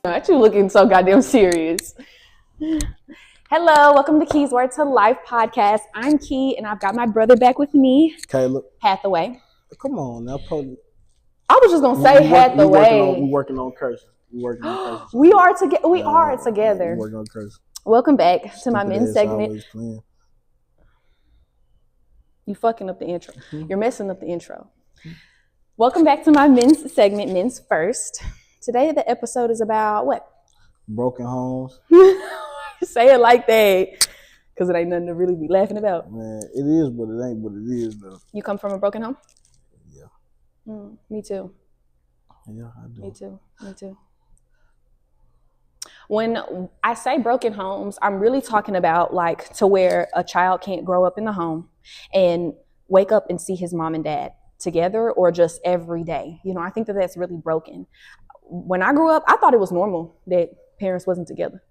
Not you looking so goddamn serious. Hello, welcome to Key's Word to Life podcast. I'm Key, and I've got my brother back with me, Caleb. Hathaway. Come on now, I was just gonna say Hathaway. We're working on cursing. We are together. We are together. We're working on cursing. Welcome back to my men's segment. You fucking up the intro. You're messing up the intro. Welcome back to my men's segment, Men's First. Today the episode is about what? Broken homes. Say it like that, because it ain't nothing to really be laughing about. Man, it is, but it ain't what it is though. You come from a broken home? Yeah. Me too. Yeah, I do. Me too. When I say broken homes, I'm really talking about like to where a child can't grow up in the home and wake up and see his mom and dad together or just every day. You know, I think that that's really broken. When I grew up, I thought it was normal that parents wasn't together,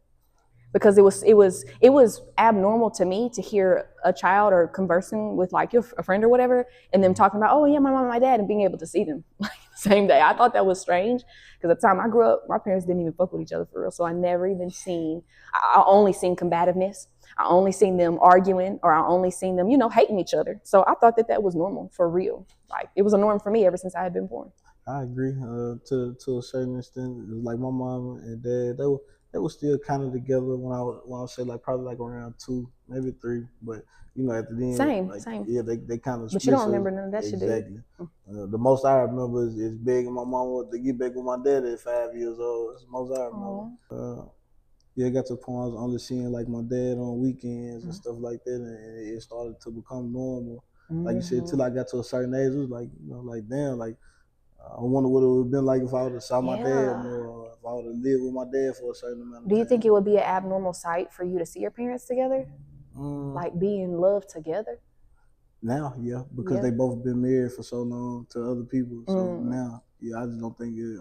because it was abnormal to me to hear a child or conversing with like a friend or whatever, and them talking about, oh yeah, my mom and my dad, and being able to see them like the same day. I thought that was strange, because at the time I grew up, my parents didn't even fuck with each other for real. So I only seen combativeness. I only seen them arguing, or I only seen them, hating each other. So I thought that was normal for real. Like it was a norm for me ever since I had been born. I agree to a certain extent. It was like my mom and dad, they were still kind of together when I say like probably like around 2, maybe 3, but at the end, same. Yeah, they kind of. But you don't remember none of that shit, exactly. The most I remember is begging my mama to get back with my dad at 5 years old. That's the most I remember. Yeah, it got to the point I was only seeing like my dad on weekends and stuff like that, and it started to become normal. Like you said, till I got to a certain age, it was like like damn, like. I wonder what it would have been like if I would have saw my dad more, or if I would have lived with my dad for a certain amount of time. Do you think it would be an abnormal sight for you to see your parents together? Like be in love together? Now, yeah, because they both been married for so long to other people. So now, yeah, I just don't think it.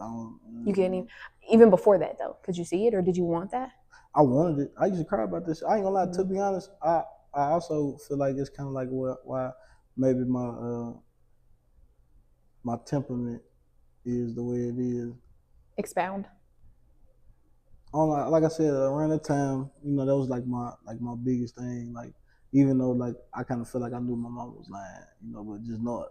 You can't even before that though. Could you see it, or did you want that? I wanted it. I used to cry about this. I ain't gonna lie. To be honest, I also feel like it's kind of like why maybe my temperament is the way it is. Expound. Like I said, around that time, that was like my biggest thing. Like, even though like I kind of feel like I knew my mom was lying, but just not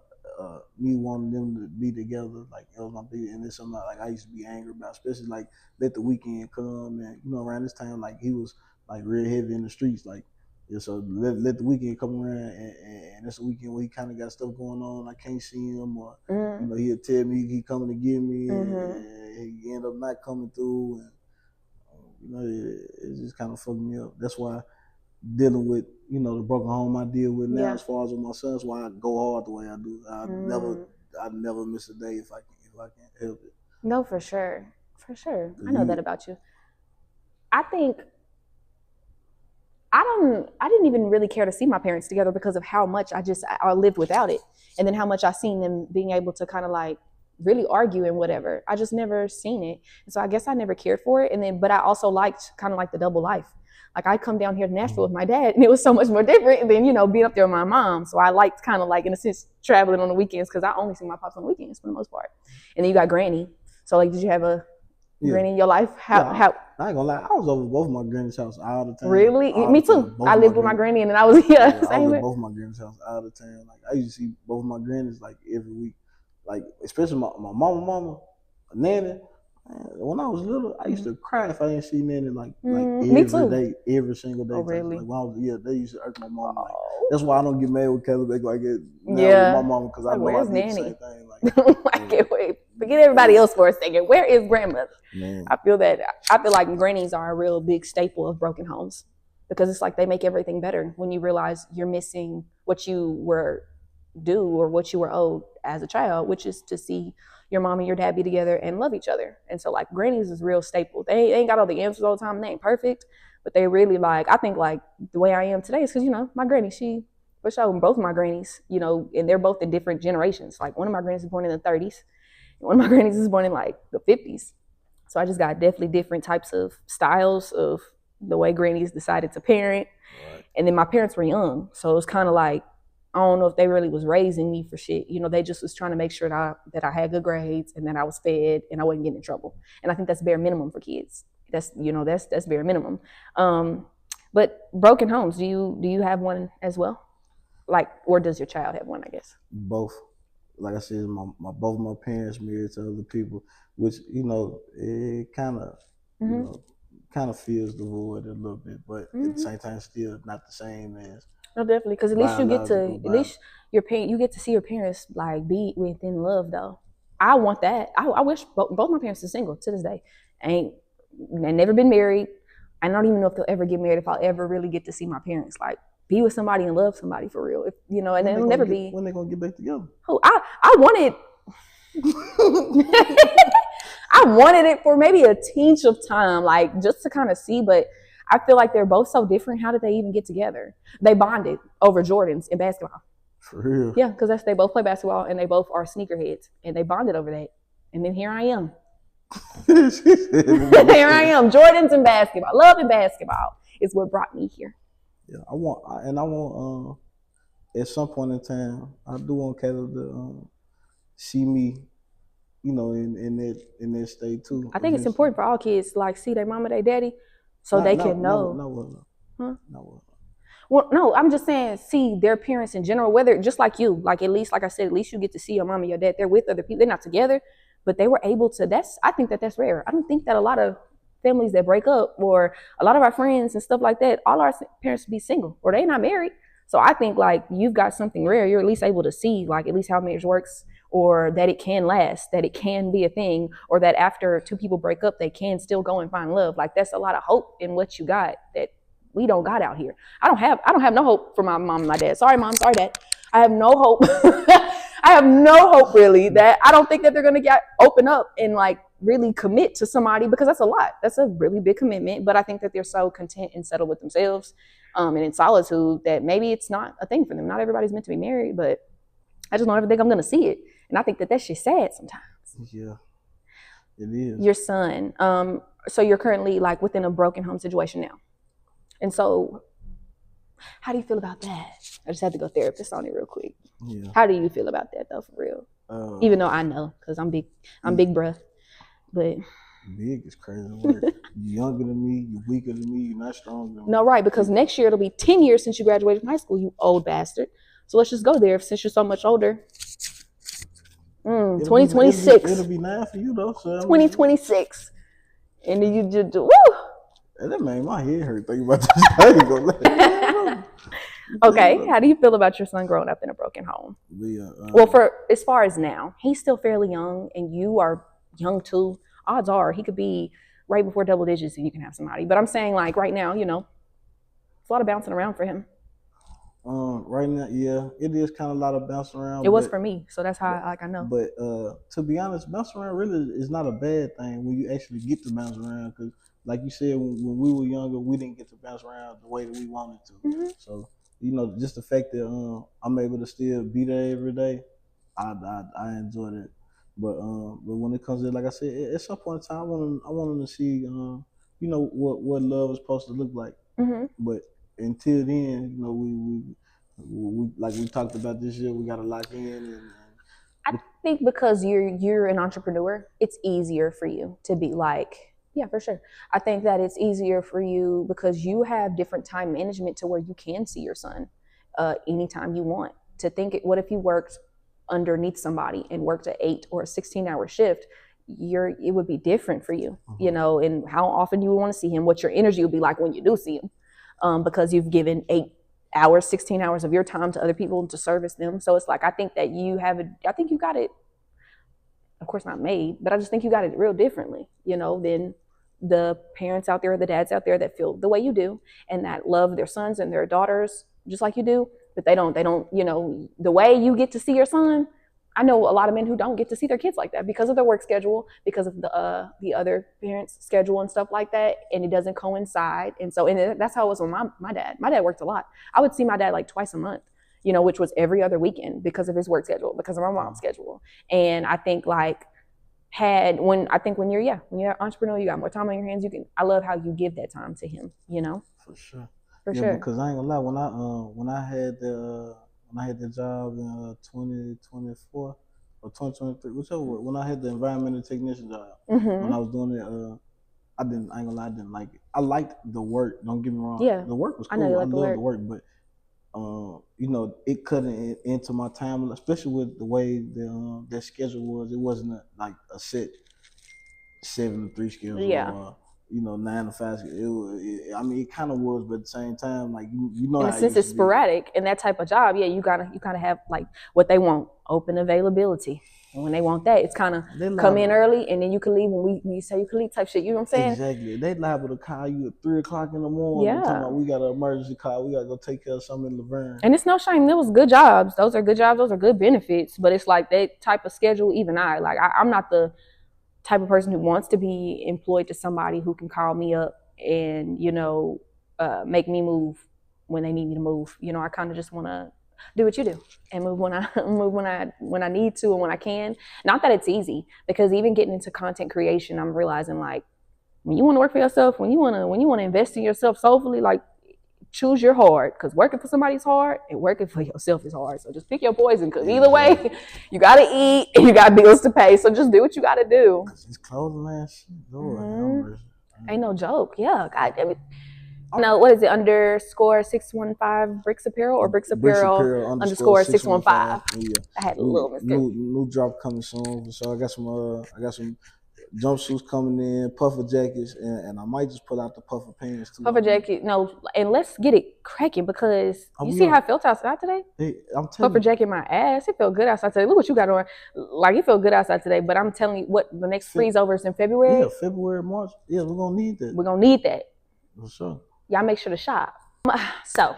me wanting them to be together. Like it was my big, and it's something like I used to be angry about, especially like let the weekend come, and around this time like he was like real heavy in the streets, like. Yeah, so let the weekend come around, and it's a weekend where he kind of got stuff going on. I can't see him, or he'll tell me he coming to get me, and he end up not coming through, and it just kind of fucked me up. That's why dealing with the broken home I deal with now, as far as with my sons, why I go hard the way I do. I never miss a day if I can help it. No, for sure. I know that about you. I think. I didn't even really care to see my parents together because of how much I lived without it. And then how much I seen them being able to kind of like really argue and whatever. I just never seen it. And so I guess I never cared for it. But I also liked kind of like the double life. Like I'd come down here to Nashville with my dad, and it was so much more different than, being up there with my mom. So I liked kind of like, in a sense, traveling on the weekends, because I only see my pops on the weekends for the most part. And then you got Granny. So like, did you have a granny in your life? How I ain't gonna lie, I was over both my granny's house all the time. Really? Me too. I lived with my granny, and then I was I was at both my granny's house all the time. Like I used to see both my grannies like every week. Like especially my mama, Nanny. When I was little, I used to cry if I didn't see Nanny like every day, every single day. Oh, really? Like when I was they used to irk my mom. Like that's why I don't get mad with Caleb like it now with my mama, because I know I did the same thing. Like I can't wait. Forget everybody else for a second. Where is grandmother? Man. I feel like grannies are a real big staple of broken homes, because it's like they make everything better when you realize you're missing what you were due or what you were owed as a child, which is to see your mom and your dad be together and love each other. And so like grannies is real staple. They ain't got all the answers all the time. They ain't perfect, but they really I think like the way I am today is because, my granny, she, for sure, both of my grannies, and they're both in different generations. Like one of my grannies is born in the 30s. One of my grannies is born in like the 50s. So I just got definitely different types of styles of the way grannies decided to parent. Right. And then my parents were young. So it was kind of like, don't know if they really was raising me for shit. You know, they just was trying to make sure that I had good grades and that I was fed and I wasn't getting in trouble. And I think that's bare minimum for kids. That's bare minimum. But broken homes, do you have one as well? Like, or does your child have one, I guess? Both. Like I said, both my parents married to other people, which, you know, it kind of, you know, kind of fills the void a little bit, but at the same time, still not the same as. No, definitely, because at least you get to see your parents like be within love, though. I want that. I wish both my parents are single to this day. They never been married. I don't even know if they'll ever get married. If I'll ever really get to see my parents like be with somebody and love somebody for real, you know, and then it'll never be. When they gonna get back together? Oh, I wanted. I wanted it for maybe a teeny of time, like just to kind of see, but I feel like they're both so different. How did they even get together? They bonded over Jordans in basketball. For real? Yeah, because they both play basketball and they both are sneakerheads, and they bonded over that. And then here I am. Here I am, Jordans and basketball. Love and basketball is what brought me here. Yeah, I want at some point in time, I do want Caleb to see me, you know, in that state too. I think it's important for all kids to like see their mama, their daddy, so they can know. Well, no, I'm just saying see their parents in general, whether just like you, like at least, like I said, at least you get to see your mom and your dad. They're with other people. They're not together, but they were able to. I think that's rare. I don't think that a lot of families that break up or a lot of our friends and stuff like that, all our parents be single or they not married. So I think like you've got something rare. You're at least able to see like at least how marriage works, or that it can last, that it can be a thing, or that after two people break up, they can still go and find love. Like that's a lot of hope in what you got that we don't got out here. I don't have no hope for my mom and my dad. Sorry, mom. Sorry, dad. I have no hope. I have no hope really that I don't think that they're going to open up and like really commit to somebody, because that's a lot. That's a really big commitment. But I think that they're so content and settled with themselves and in solitude that maybe it's not a thing for them. Not everybody's meant to be married, but I just don't ever think I'm going to see it. And I think that shit's sad sometimes. Yeah, it is. Your son. So you're currently like within a broken home situation now. And so how do you feel about that? I just had to go therapist on it real quick. Yeah. How do you feel about that though, for real? Even though I know, because I'm big bruh. But big is crazy work. You're younger than me, you're weaker than me, you're not stronger than me. No, right, because next year it'll be 10 years since you graduated from high school, you old bastard. So let's just go there since you're so much older. 2026. It'll be 9 for you though. So 2026. And then you just do, woo! And that made my head hurt thinking about this. I ain't gonna lie. Okay, how do you feel about your son growing up in a broken home? Well, for as far as now, he's still fairly young, and you are young too. Odds are he could be right before double digits and you can have somebody. But I'm saying like right now, you know, it's a lot of bouncing around for him. Right now, yeah, it is kind of a lot of bouncing around. It was for me, so that's how I know. But to be honest, bouncing around really is not a bad thing when you actually get to bounce around. Because like you said, when we were younger, we didn't get to bounce around the way that we wanted to. Mm-hmm. So, you know, just the fact that I'm able to still be there every day, I enjoyed it. But when it comes to, like I said, at some point in time, I want them to see, you know, what love is supposed to look like. Mm-hmm. But until then, you know, we like we talked about this year, we got to lock in. And I think because you're an entrepreneur, it's easier for you to be like, yeah, for sure. I think that it's easier for you because you have different time management to where you can see your son anytime you want. To think, what if you worked underneath somebody and worked an 8 or a 16-hour shift? It would be different for you, mm-hmm. you know, and how often you would want to see him, what your energy would be like when you do see him, because you've given 8 hours, 16 hours of your time to other people to service them. So it's like, I think that I think you got it, of course not made, but I just think you got it real differently, you know, than the parents out there, the dads out there that feel the way you do and that love their sons and their daughters just like you do, but they don't, you know, the way you get to see your son. I know a lot of men who don't get to see their kids like that because of their work schedule, because of the other parents' schedule and stuff like that, and it doesn't coincide. And so, and that's how it was with my dad. My dad worked a lot. I would see my dad like twice a month, you know, which was every other weekend because of his work schedule, because of my mom's schedule. And I think like when you're an entrepreneur, you got more time on your hands. I love how you give that time to him, you know? For sure. For sure. Because I ain't gonna lie, when I had when I had the job in 2024 or 2023, whichever. When I had the environmental technician job, when I was doing it, I ain't gonna lie, I didn't like it. I liked the work. Don't get me wrong. Yeah, the work was cool. I know you like I the loved work. the work, but you know, it cut into my time, especially with the way their schedule was. It wasn't like a set 7 to 3 schedule. Yeah. Or, you know, 9 to 5. I mean, it kind of was, but at the same time, like you know, and since it's sporadic and that type of job, yeah, you kind of have like what they want, open availability. And when they want that, it's kind of come in early and then you can leave when you say you can leave type shit. You know what I'm saying? Exactly. They liable to call you at 3 o'clock in the morning. Yeah. Talking about, we got an emergency call. We got to go take care of something in Laverne. And it's no shame. Those good jobs. Those are good jobs. Those are good benefits. But it's like that type of schedule. Even I'm not the type of person who wants to be employed to somebody who can call me up and, you know, make me move when they need me to move. You know, I kind of just want to do what you do and move when I need to and when I can. Not that it's easy, because even getting into content creation, I'm realizing like when you want to work for yourself, when you want to invest in yourself soulfully, like choose your hard, because working for somebody's hard and working for yourself is hard. So just pick your poison, because either way, you got to eat and you got bills to pay. So just do what you got to do. It's clothing, man. Lord, ain't no joke. Yeah, God damn it. No, what is it? _615 Bricks Apparel or Bricks Apparel _615. Yeah. I had a little mistake. New drop coming soon. So I got some jumpsuits coming in, puffer jackets, and I might just pull out the puffer pants too. Puffer jacket, no, and let's get it cracking, because you see how I felt outside today? Puffer jacket my ass. It felt good outside today. Look what you got on. Like, it felt good outside today, but I'm telling you what, the next freeze over is in February. Yeah, February, March. Yeah, we're going to need that. We're going to need that. For sure. Y'all make sure to shop. So,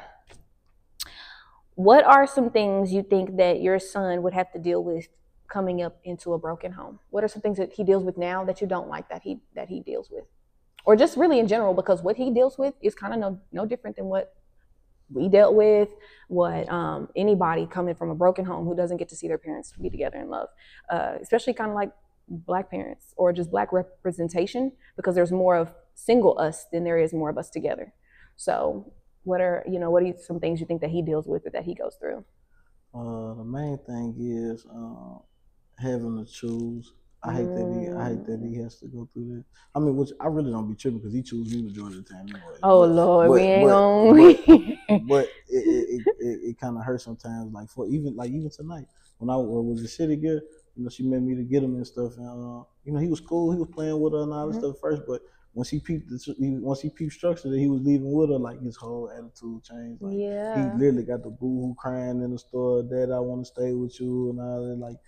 what are some things you think that your son would have to deal with coming up into a broken home? What are some things that he deals with now that you don't like that he deals with? Or just really in general, because what he deals with is kind of no different than what we dealt with, what anybody coming from a broken home who doesn't get to see their parents be together in love, especially kind of like Black parents or just Black representation, because there's more of single us than there is more of us together. So what are some things you think that he deals with or that he goes through? The main thing is having to choose. I hate that he has to go through this. I mean, which I really don't be tripping, because he chooses me majority of the time anyway. Oh, Lord, we ain't gonna. But it kind of hurts sometimes. Like even tonight when I was a city girl, you know, she met me to get him and stuff, and you know, he was cool. He was playing with her and all this stuff first, but once he peeped structure that he was leaving with her, like his whole attitude changed. Like, yeah. He literally got the boo-hoo crying in the store, "Dad, I want to stay with you," and all that. Like,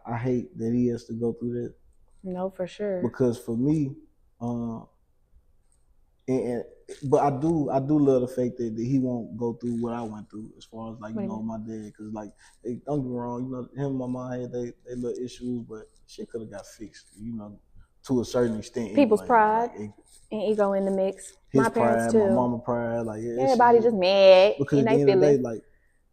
I hate that he has to go through that. No, for sure. Because for me, but I do love the fact that he won't go through what I went through, as far as like, you know, my dad. Because like, don't get me wrong, you know, him and my mom had they little issues, but shit could have got fixed, you know, to a certain extent. People's pride and ego in the mix. His my parents pride, too. my mama pride, like everybody just mad. Because at the end of the day, like,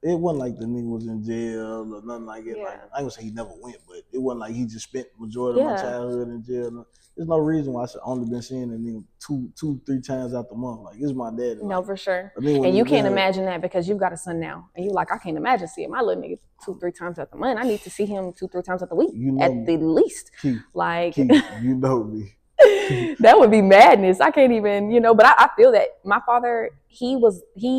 it wasn't like the nigga was in jail or nothing like it. Yeah. Like, I ain't gonna say he never went, but it wasn't like he just spent the majority of my childhood in jail. There's no reason why I should only been seeing that nigga 2-3 times out the month. Like, it's my daddy. No, like, for sure. And you can't imagine that, because you've got a son now, and you're like, I can't imagine seeing my little nigga 2-3 times out the month. I need to see him 2-3 times out the week, at the least. Keith, like, Keith, you know me. That would be madness. I can't even, but I feel that my father, he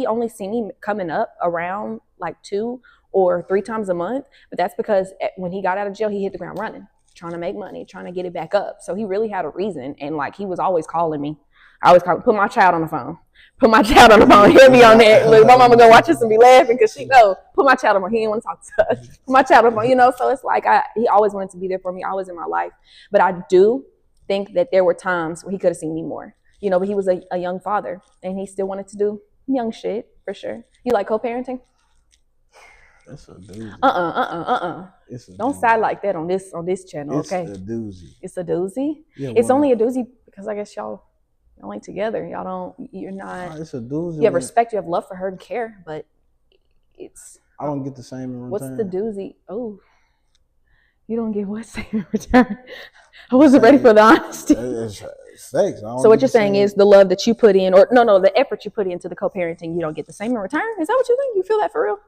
only seen me coming up around like 2 or 3 times a month, but that's because when he got out of jail, he hit the ground running, trying to make money, trying to get it back up. So he really had a reason, and like, he was always calling me. I always call, put my child on the phone. Put my child on the phone. He'll be on there. Look, my mama gonna watch this and be laughing, because she know, put my child on the phone. He didn't want to talk to us. Put my child on the phone, So it's like, he always wanted to be there for me, always in my life. But I do think that there were times where he could have seen me more, but he was a young father, and he still wanted to do young shit, for sure. You like co-parenting? That's a doozy. Don't side like that on this channel, okay? It's a doozy. It's a doozy? Yeah, it's only a doozy because I guess y'all ain't together. You're not. Nah, it's a doozy. You have respect, you have love for her and care, but it's. I don't get the same in return. What's the doozy? Oh, you don't get what same in return? I wasn't ready for the honesty. Facts. So what you're saying is the love that you put in, or no, the effort you put into the co-parenting, you don't get the same in return? Is that what you think? You feel that for real?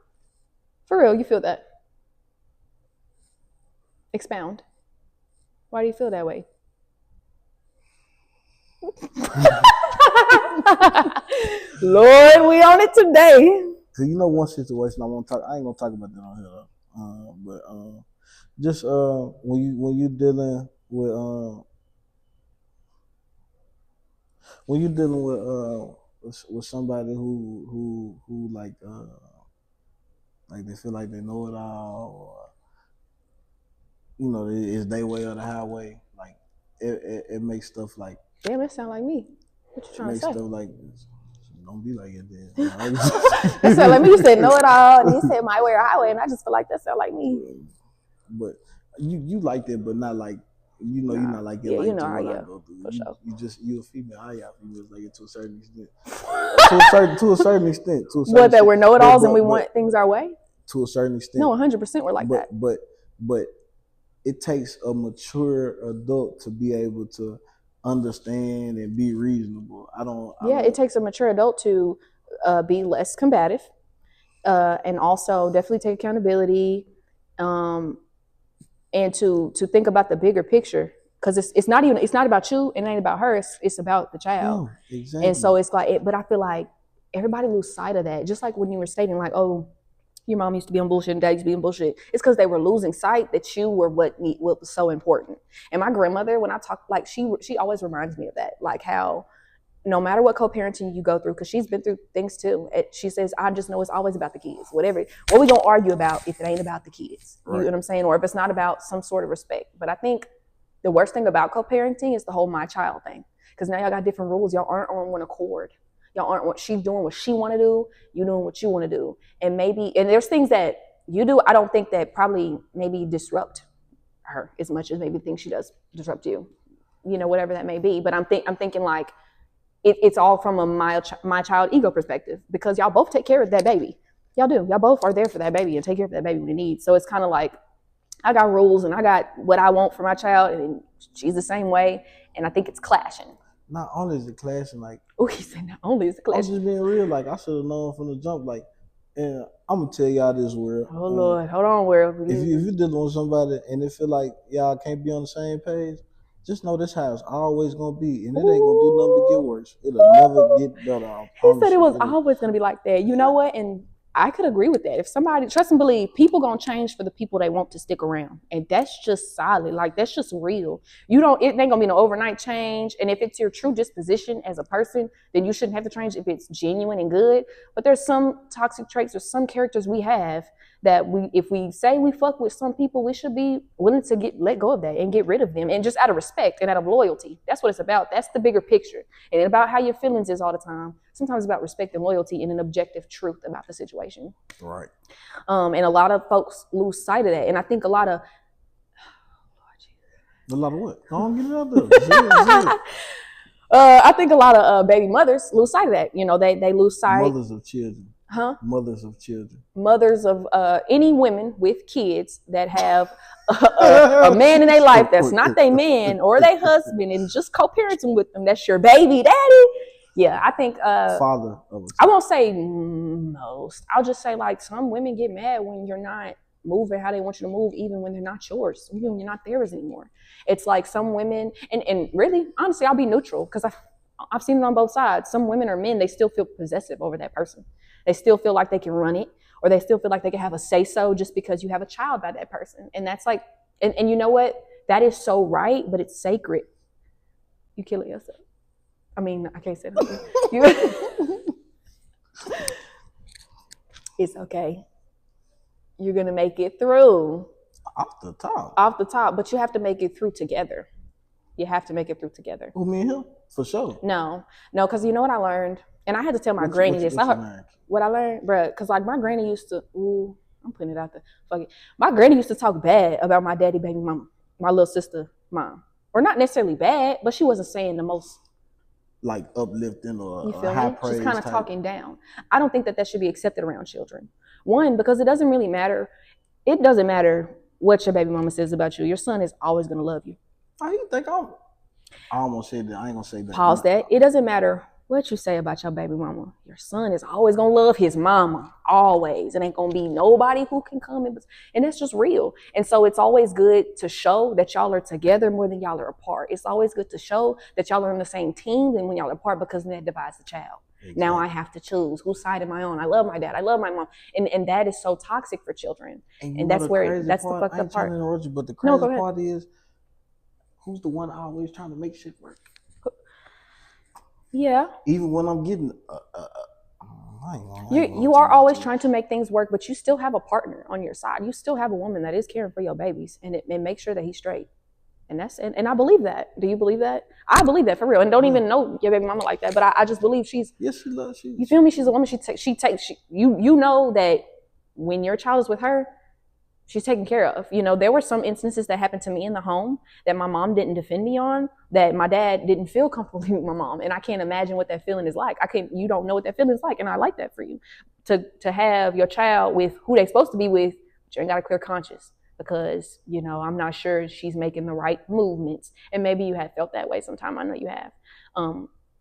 For real, you feel that? Expound. Why do you feel that way? Lord, we on it today. Cause you know one situation I want to talk. I ain't gonna talk about that on here though. But just when you dealing with somebody who like they feel like they know it all, or you know, it's their way or the highway. Like it makes stuff like. Damn, that sound like me. What you trying to say? Stuff like don't be like it then. That sound like me. You said know it all, and you said my way or highway, and I just feel like that sound like me. But you like that, but not like you're not like it. Yeah, like you know to how what I I am. go through. For sure. You a female. I am females like it to a certain extent. to a certain extent. What, that we're know-it-alls and we want things our way? To a certain extent. No, 100% we're like that. But it takes a mature adult to be able to understand and be reasonable. It takes a mature adult to be less combative, and also definitely take accountability, and to think about the bigger picture, because it's not about you and it ain't about her. It's about the child. Yeah, exactly. And so it's like but I feel like everybody lose sight of that. Just like when you were stating, like, oh, your mom used to be on bullshit and dad used to be on bullshit. It's because they were losing sight that you were what was so important. And my grandmother, when I talk, like she always reminds me of that, like how no matter what co-parenting you go through, because she's been through things too. She says, I just know it's always about the kids. What we gonna argue about if it ain't about the kids? Right. You know what I'm saying? Or if it's not about some sort of respect. But I think the worst thing about co-parenting is the whole my child thing. Because now y'all got different rules. Y'all aren't on one accord. Y'all aren't what she's doing what she want to do. You doing what you want to do. And there's things that you do, I don't think that probably maybe disrupt her as much as maybe things she does disrupt you. You know, whatever that may be. But I'm thinking like it's all from a my child ego perspective, because y'all both take care of that baby. Y'all do. Y'all both are there for that baby and take care of that baby when it needs. So it's kind of like I got rules and I got what I want for my child, and she's the same way. And I think it's clashing. Not only is it clashing, like, oh, he said not only is it clashing. I'm just being real. Like, I should have known from the jump. Like, and I'm gonna tell y'all this, world. Oh Lord, hold on, world. If you're dealing with somebody and it feel like y'all can't be on the same page, just know this house always gonna be, and it ain't gonna do nothing but get worse. It'll never get better. He said it was always gonna be like that. You know what? And I could agree with that. If somebody, trust and believe, people gonna change for the people they want to stick around, and that's just solid. Like, that's just real. It ain't gonna be no overnight change. And if it's your true disposition as a person, then you shouldn't have to change if it's genuine and good. But there's some toxic traits or some characters we have that if we say we fuck with some people, we should be willing to let go of that and get rid of them, and just out of respect and out of loyalty. That's what it's about. That's the bigger picture. And about how your feelings is all the time. Sometimes it's about respect and loyalty and an objective truth about the situation. Right. And a lot of folks lose sight of that. And I think a lot of what? Go on, get it out there. I think a lot of baby mothers lose sight of that. You know, they lose sight. Mothers of children. Huh? Mothers of children. Mothers of any women with kids that have a man in their life that's not their man or their husband and just co-parenting with them. That's your baby daddy. Yeah, I think father of a child. I won't say most. I'll just say, like, some women get mad when you're not moving how they want you to move, even when they're not yours, even when you're not theirs anymore. It's like some women, and really, honestly, I'll be neutral, because I've seen it on both sides. Some women or men, they still feel possessive over that person. They still feel like they can run it, or they still feel like they can have a say-so just because you have a child by that person. And that's like, and you know what? That is so right, but it's sacred. You killing yourself. I mean, I can't say that. It's okay. You're going to make it through. Off the top. But you have to make it through together. You have to make it through together. Who, me and him? For sure. No, because you know what I learned? And I had to tell my granny this. What I learned, bruh, because like my granny used to, I'm putting it out there. Fuck it. My granny used to talk bad about my daddy baby mama, my little sister mom. Or not necessarily bad, but she wasn't saying the most, like, uplifting or high praise. She's kind of talking down. I don't think that should be accepted around children. One, because it doesn't really matter. It doesn't matter what your baby mama says about you. Your son is always going to love you. I think I almost said that. I ain't going to say that. Pause that. It doesn't matter what you say about your baby mama? Your son is always gonna love his mama, always. It ain't gonna be nobody who can come in, and that's just real. And so it's always good to show that y'all are together more than y'all are apart. It's always good to show that y'all are on the same team than when y'all are apart, because then that divides the child. Exactly. Now I have to choose whose side am I on. I love my dad, I love my mom, and that is so toxic for children. And that's where that's the fucked up part. But the crazy part is, who's the one always trying to make shit work? Yeah. Even when I'm getting, you are always trying to make things work, but you still have a partner on your side. You still have a woman that is caring for your babies, and make sure that he's straight. And that's and I believe that. Do you believe that? I believe that for real. And don't even know your baby mama like that, but I just believe she's. Yes, she loves you. You feel me? She's a woman. You know that when your child is with her, she's taken care of. You know, there were some instances that happened to me in the home that my mom didn't defend me on, that my dad didn't feel comfortable with my mom. And I can't imagine what that feeling is like. You don't know what that feeling is like. And I like that for you, to have your child with who they're supposed to be with, but you ain't got a clear conscience, because, you know, I'm not sure she's making the right movements. And maybe you have felt that way sometime. I know you have.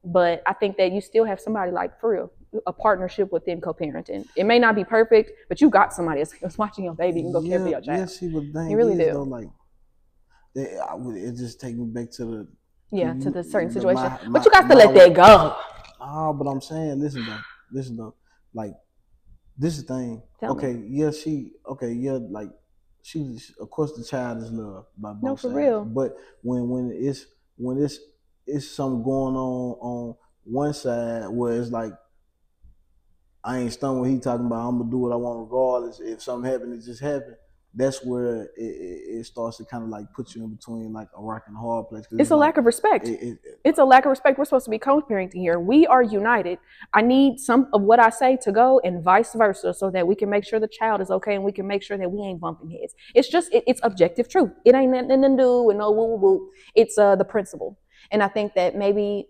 But I think that you still have somebody, like, for real, a partnership within co-parenting. It may not be perfect, but you got somebody that's watching your baby and go care for your child. Yeah, see, but dang, you really do. Though, like, it just take me back to the to the certain situation. But you got to let that go. But I'm saying, listen though, like, this is the thing. Like, she's, of course, the child is loved by both sides. Real. But when it's something going on one side where it's like, I ain't stunned when he talking about I'm gonna do what I want regardless. If something happened, it just happened. That's where it starts to kind of like put you in between like a rock and a hard place. It's a lack of respect. It's a lack of respect. We're supposed to be co-parenting here. We are united. I need some of what I say to go, and vice versa, so that we can make sure the child is okay, and we can make sure that we ain't bumping heads. It's just it's objective truth. It ain't nothing to do with no woo woo woo. It's the principle. And I think that maybe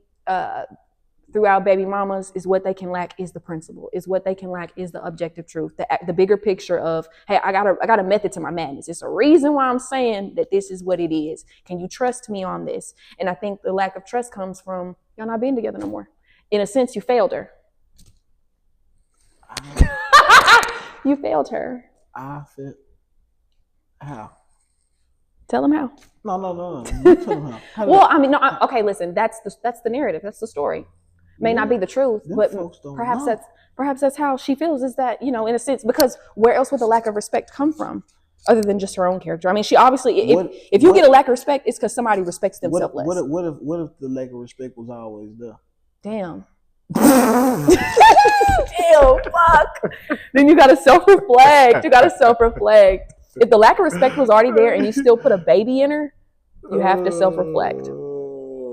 throughout baby mamas is what they can lack is the principle, is what they can lack is the objective truth, the bigger picture of, hey, I got a method to my madness. It's a reason why I'm saying that this is what it is. Can you trust me on this? And I think the lack of trust comes from y'all not being together no more. In a sense, you failed her. You failed her. I failed. How? Tell them how. No. You tell them how. Well, I mean, no. Okay, listen. That's the narrative. That's the story. May not be the truth, but perhaps that's how she feels. Is that, you know, in a sense, because where else would the lack of respect come from, other than just her own character? I mean, she obviously, if you get a lack of respect, it's because somebody respects themselves less. What if the lack of respect was always there? Damn. Damn, fuck. Then you gotta self-reflect. If the lack of respect was already there and you still put a baby in her, you have to self-reflect.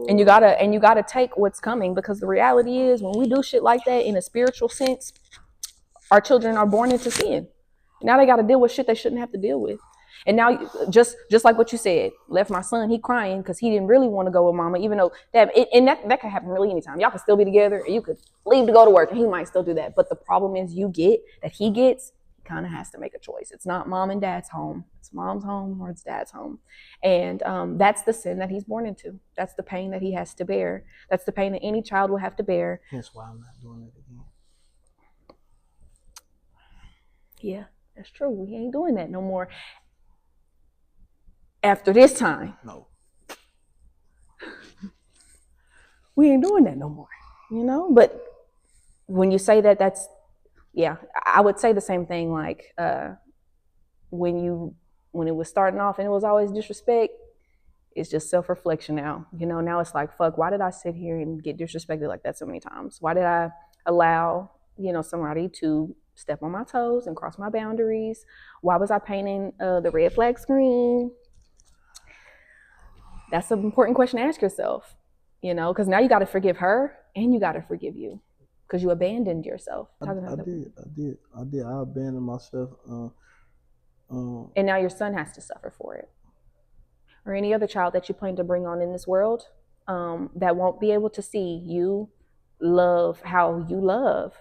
And you gotta take what's coming, because the reality is, when we do shit like that in a spiritual sense, our children are born into sin. Now they gotta deal with shit they shouldn't have to deal with. And now, just like what you said, left my son, he crying because he didn't really want to go with mama, even though that can happen really anytime. Y'all can still be together, and you could leave to go to work, and he might still do that. But the problem is, he kind of has to make a choice. It's not mom and dad's home. It's mom's home or it's dad's home. And that's the sin that he's born into. That's the pain that he has to bear. That's the pain that any child will have to bear. That's why I'm not doing it again. Yeah, that's true. We ain't doing that no more. After this time. No. We ain't doing that no more. You know? But when you say that, that's, yeah, I would say the same thing, like when it was starting off and it was always disrespect, it's just self-reflection now. You know, now it's like, fuck, why did I sit here and get disrespected like that so many times? Why did I allow, you know, somebody to step on my toes and cross my boundaries? Why was I painting the red flag screen? That's an important question to ask yourself, you know, because now you got to forgive her and you got to forgive you. Because you abandoned yourself. I did. I abandoned myself. And now your son has to suffer for it. Or any other child that you plan to bring on in this world that won't be able to see you love how you love.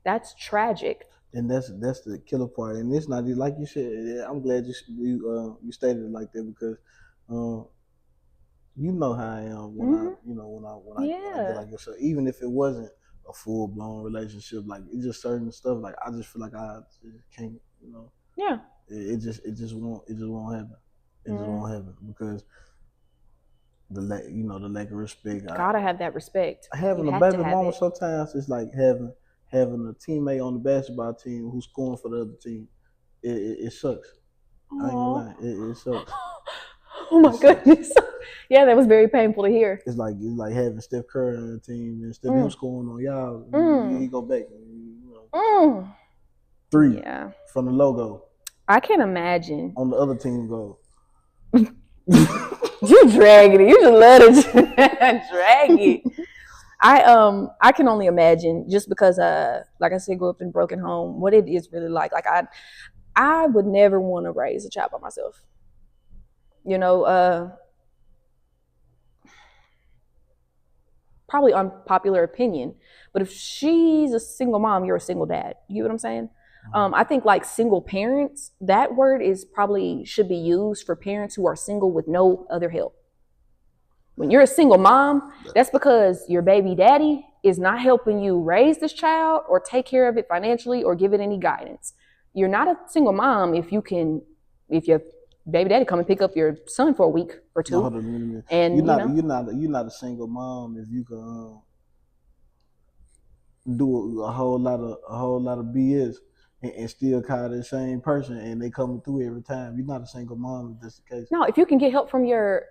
That's tragic. And that's the killer part. And it's not, like you said, I'm glad you stated it like that, because You know how I am when I get like this. So even if it wasn't a full blown relationship, like it's just certain stuff. Like I just feel like I just can't, Yeah. It just won't happen. It just won't happen because the lack of respect. Gotta have that respect. Having a baby mama sometimes it's like having a teammate on the basketball team who's scoring for the other team. It sucks. Aww. I ain't gonna lie, it sucks. Oh my goodness. Yeah, that was very painful to hear. It's like having Steph Curry on the team and instead of him scoring on y'all, he go back. Three from the logo. I can't imagine. On the other team go. You dragging it. You just let it drag it. I can only imagine just because like I said, grew up in a broken home, what it is really like. Like I would never want to raise a child by myself. Probably unpopular opinion, but if she's a single mom, you're a single dad. You know what I'm saying? I think like single parents, that word should be used for parents who are single with no other help. When you're a single mom, that's because your baby daddy is not helping you raise this child or take care of it financially or give it any guidance. You're not a single mom if your baby daddy come and pick up your son for a week or two. And you're not a single mom if you can do a whole lot of BS and still call the same person and they coming through every time. You're not a single mom if that's the case. No, if you can get help from your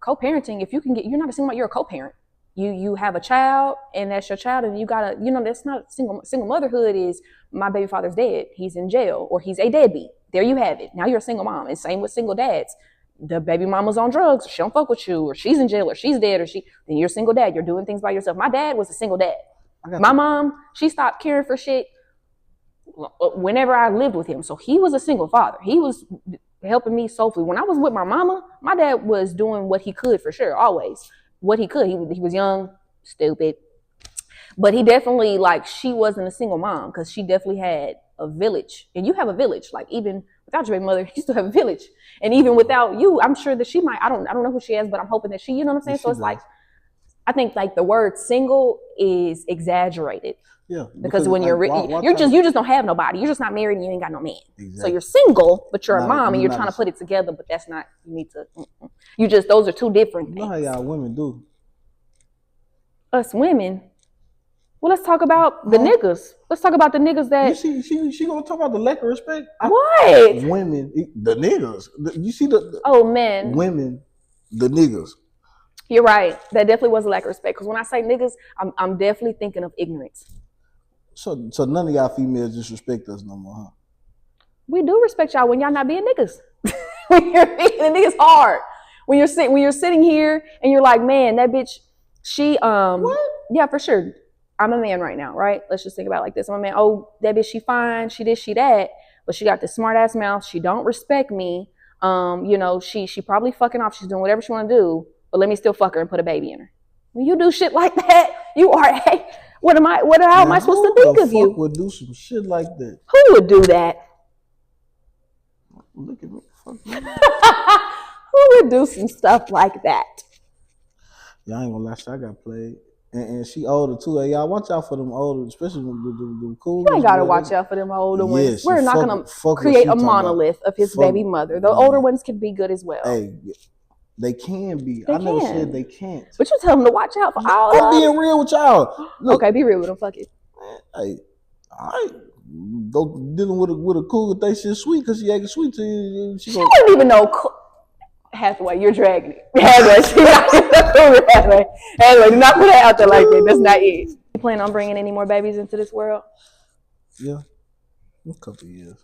co-parenting, you're not a single mom, you're a co-parent. You have a child and that's your child and you gotta, that's not single motherhood is my baby father's dead. He's in jail or he's a deadbeat. There you have it. Now you're a single mom. And same with single dads. The baby mama's on drugs, she don't fuck with you, or she's in jail, or she's dead, then you're a single dad. You're doing things by yourself. My dad was a single dad. My mom, she stopped caring for shit whenever I lived with him. So he was a single father. He was helping me soulfully. When I was with my mama, my dad was doing what he could for sure, always. What he could. He was young, stupid. But he definitely, she wasn't a single mom because she definitely had a village. And you have a village. Like, even without your baby mother, you still have a village. And even without you, I'm sure that she might, I don't know who she is, but I'm hoping that she, you know what I'm saying? So it's like, I think the word single is exaggerated. Yeah. Because when you just don't have nobody. You're just not married and you ain't got no man. Exactly. So you're single, but you're a mom and you're trying to put it together, but that's not, you need to, those are two different things. You know how y'all women do. Us women? Well, let's talk about the niggas. Let's talk about the niggas that... She gonna talk about the lack of respect? What? Women, the niggas. You see the... Oh, men. Women, the niggas. You're right. That definitely was a lack of respect. Because when I say niggas, I'm definitely thinking of ignorance. So none of y'all females disrespect us no more, huh? We do respect y'all when y'all not being niggas. When you're being a nigga's hard. When you're sitting here and you're like, man, that bitch, she... What? Yeah, for sure. I'm a man right now, right? Let's just think about it like this. I'm a man. Oh, that bitch, she fine. She this, she that. But she got this smart ass mouth. She don't respect me. She probably fucking off. She's doing whatever she want to do. But let me still fuck her and put a baby in her. When you do shit like that, you are. Hey, how am I supposed to think of you? Who would do some shit like that? Who would do that? Look at me. Fuck me. Who would do some stuff like that? Yeah, I ain't gonna lie. I got played. And she older too. Hey, y'all watch out for them older, especially the cool. You ain't gotta watch out for them older ones. We're not gonna create a monolith of his baby mother. The older ones can be good as well. Hey, they can be. I never said they can't. But you tell them to watch out for all of them. I'm being real with y'all. Look, okay, be real with them. Fuck it. Hey, I go dealing with a cool if they shit sweet because she acting sweet to you. She wouldn't even know. Hathaway, you're dragging it. Hathaway, do not put that out there like that. That's not it. You plan on bringing any more babies into this world? Yeah, a couple of years,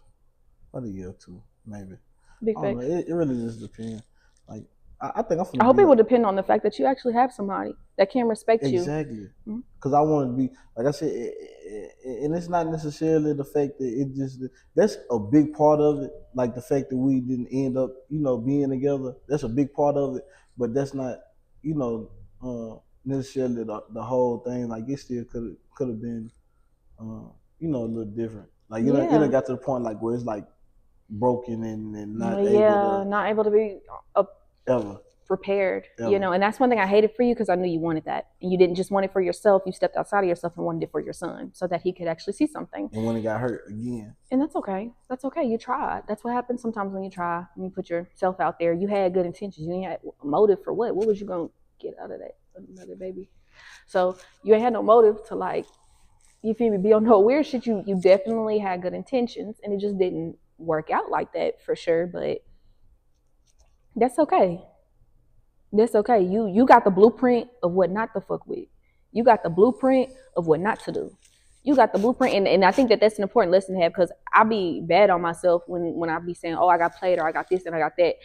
about a year or two, maybe. Big facts. It really just depends. Like I think I hope it will depend on the fact that you actually have somebody that can respect you. Exactly. Because I want to be, like I said, and it's not necessarily the fact that that's a big part of it. Like the fact that we didn't end up, being together. That's a big part of it. But that's not, necessarily the whole thing. Like it still could have been, a little different. Like it got to the point like where it's like broken and not able to be ever. prepared, Ever. you know, and that's one thing I hated for you because I knew you wanted that. And you didn't just want it for yourself, you stepped outside of yourself and wanted it for your son so that he could actually see something. And when he got hurt again. And that's okay. That's okay. You tried. That's what happens sometimes when you try, when you put yourself out there. You had good intentions. You ain't had a motive for what? What was you going to get out of that? Another baby. So you ain't had no motive to, like, you feel me, be on no weird shit. You definitely had good intentions and it just didn't work out like that for sure. But that's okay. That's okay. You got the blueprint of what not to fuck with. You got the blueprint of what not to do. You got the blueprint, and I think that that's an important lesson to have because I be bad on myself when I be saying, oh, I got played or I got this and I got that,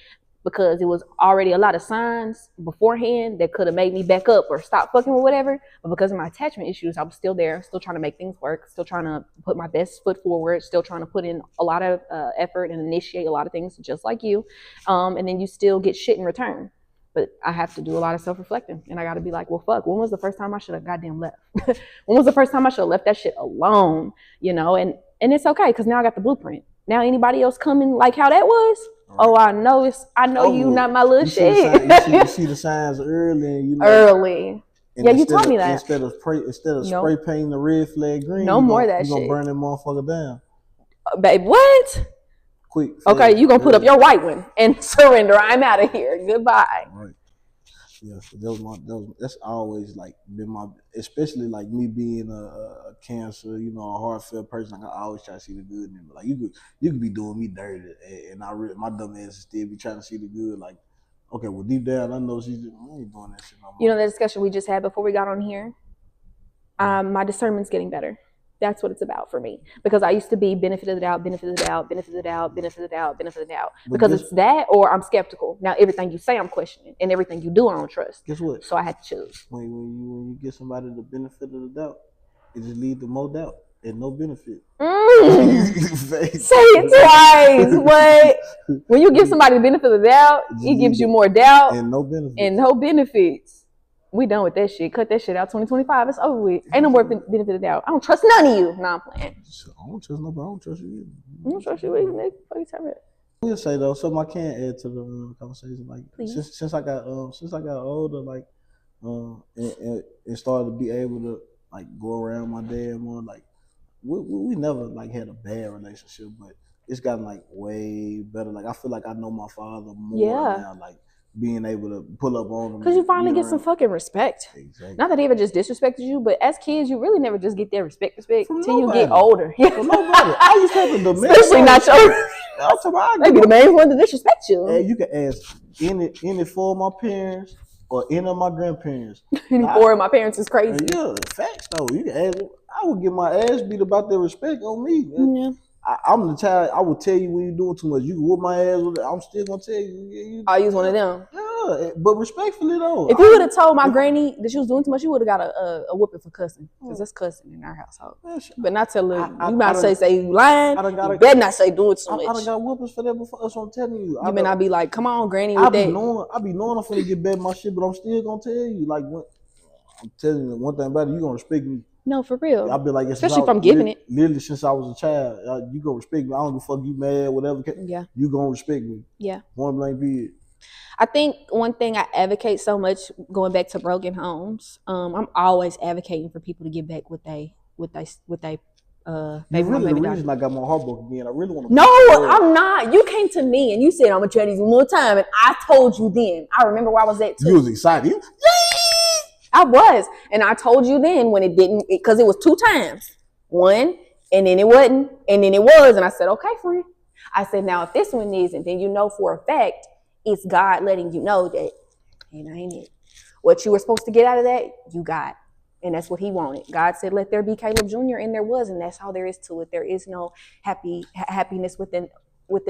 because it was already a lot of signs beforehand that could have made me back up or stop fucking with whatever. But because of my attachment issues, I was still there, still trying to make things work, still trying to put my best foot forward, still trying to put in a lot of effort and initiate a lot of things just like you. And then you still get shit in return. But I have to do a lot of self-reflecting. And I got to be like, well, fuck, when was the first time I should have goddamn left? When was the first time I should have left that shit alone? You know, and it's okay because now I got the blueprint. Now anybody else coming like how that was? Right. Oh, I know you not my little shit. You see the signs early. And you know, early. Yeah, you told me that. Instead of spray painting the red flag green, no more that shit. You're going to burn that motherfucker down. Babe, what? Quick. Okay, you gonna put up your white one and surrender. I'm out of here. Goodbye. Right. Yeah, so that's always like been my, especially like me being a cancer, you know, a heartfelt person. Like I always try to see the good in it. Like you could be doing me dirty, and my dumb ass still be trying to see the good. Like, okay, well deep down I know I ain't doing that shit no more. You know the discussion we just had before we got on here. My discernment's getting better. That's what it's about for me. Because I used to be benefit of the doubt. Because it's that or I'm skeptical. Now everything you say I'm questioning and everything you do I don't trust. Guess what? So I had to choose. When you give somebody the benefit of the doubt, it just leads to more doubt and no benefit. Say it twice. What? When you give somebody the benefit of the doubt, it gives you more doubt and no benefits. And no benefits. We done with that shit. Cut that shit out. 2025. It's over with. Ain't no more benefit of the doubt. I don't trust none of you. Nah, I'm playing. I don't trust nobody. I don't trust you either. I don't trust you either, nigga. Fuck you talking about? I will say though, something I can add to the conversation. Like since I got older, like and started to be able to like go around my dad more. Like we never like had a bad relationship, but it's gotten like way better. Like I feel like I know my father more now. Like being able to pull up on them. Because you finally get some fucking respect. Exactly. Not that he ever just disrespected you, but as kids, you really never just get their respect From till nobody. You get older. From nobody. I used to have the man. Especially not your. Maybe the main one to disrespect you. And you can ask any four of my parents or any of my grandparents. Any four of my parents is crazy. Yeah, facts though. You can ask. I would get my ass beat about their respect on me. Yeah. I'm the child. I will tell you when you're doing too much. You can whoop my ass with it. I'm still gonna tell you. I use one of them. Yeah, but respectfully though. If you would have told my granny that she was doing too much, you would have got a whooping for cussing. Because that's cussing in our household. But not tell her. You might say you lying. You better not say doing too much. I done got whoopings for that before. That's what I'm telling you. You may not be like, come on, granny, with that. I be knowing I'm finna get bad my shit, but I'm still gonna tell you. Like, I'm telling you one thing about it, you gonna respect me. No, for real. I'll be like, especially if I'm giving it. Literally, since I was a child, you gonna respect me. I don't give a fuck you mad, whatever. Yeah. You gonna respect me. Yeah. Point blank period. I think one thing I advocate so much, going back to broken homes, I'm always advocating for people to get back with they baby really the reason I got my heart broken again. I really want to. No, I'm not. You came to me and you said I'm gonna try these one more time, and I told you then. I remember where I was at too. You was excited. I was, and I told you then when it didn't, because it was 2 times. One, and then it wasn't, and then it was, and I said, okay, friend. I said, now if this one isn't, then you know for a fact it's God letting you know that it ain't it. What you were supposed to get out of that, you got. And that's what he wanted. God said, let there be Caleb Jr., and there was, and that's how there is to it. There is no happiness within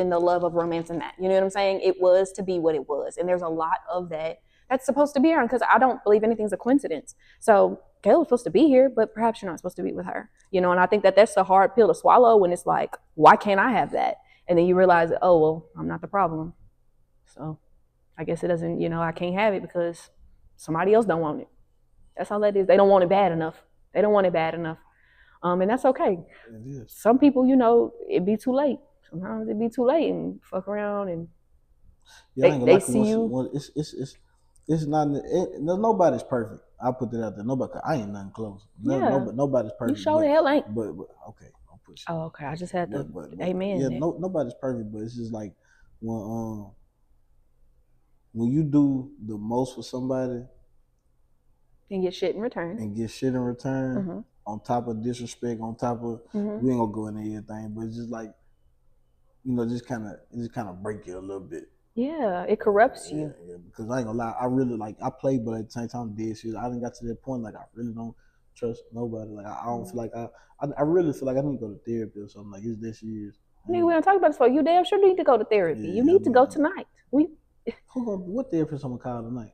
the love of romance and that. You know what I'm saying? It was to be what it was. And there's a lot of that that's supposed to be around, because I don't believe anything's a coincidence. So Caleb's supposed to be here, but perhaps you're not supposed to be with her. You know, and I think that that's a hard pill to swallow when it's like, why can't I have that? And then you realize, oh, well, I'm not the problem. So I guess it doesn't, I can't have it because somebody else don't want it. That's all that is. They don't want it bad enough. And that's okay. It is. Some people, it'd be too late. Sometimes it'd be too late and fuck around and Yeah, I ain't gonna They lie. see you. It's not. Nobody's perfect. I put that out there. Nobody. I ain't nothing close. Yeah. Nobody's You perfect. sure the hell ain't. But okay, I'll push it. Oh, okay. I just had to But amen. yeah, there. nobody's perfect. But it's just like when you do the most for somebody and get shit in return. Mm-hmm. On top of disrespect, on top of we ain't gonna go into everything, but it's just like, you know, just kind of break you a little bit. Yeah, it corrupts you. Yeah, because I ain't gonna lie, I really like, I play, but at the same time, dead shit. I didn't got to that point, like I really don't trust nobody. Like I don't feel like I really feel like I need to go to therapy or something. Like it's this year's. Nigga, we don't talk about this for you. Damn sure need to go to therapy. Yeah, you need to go tonight. What therapist I'm gonna call tonight?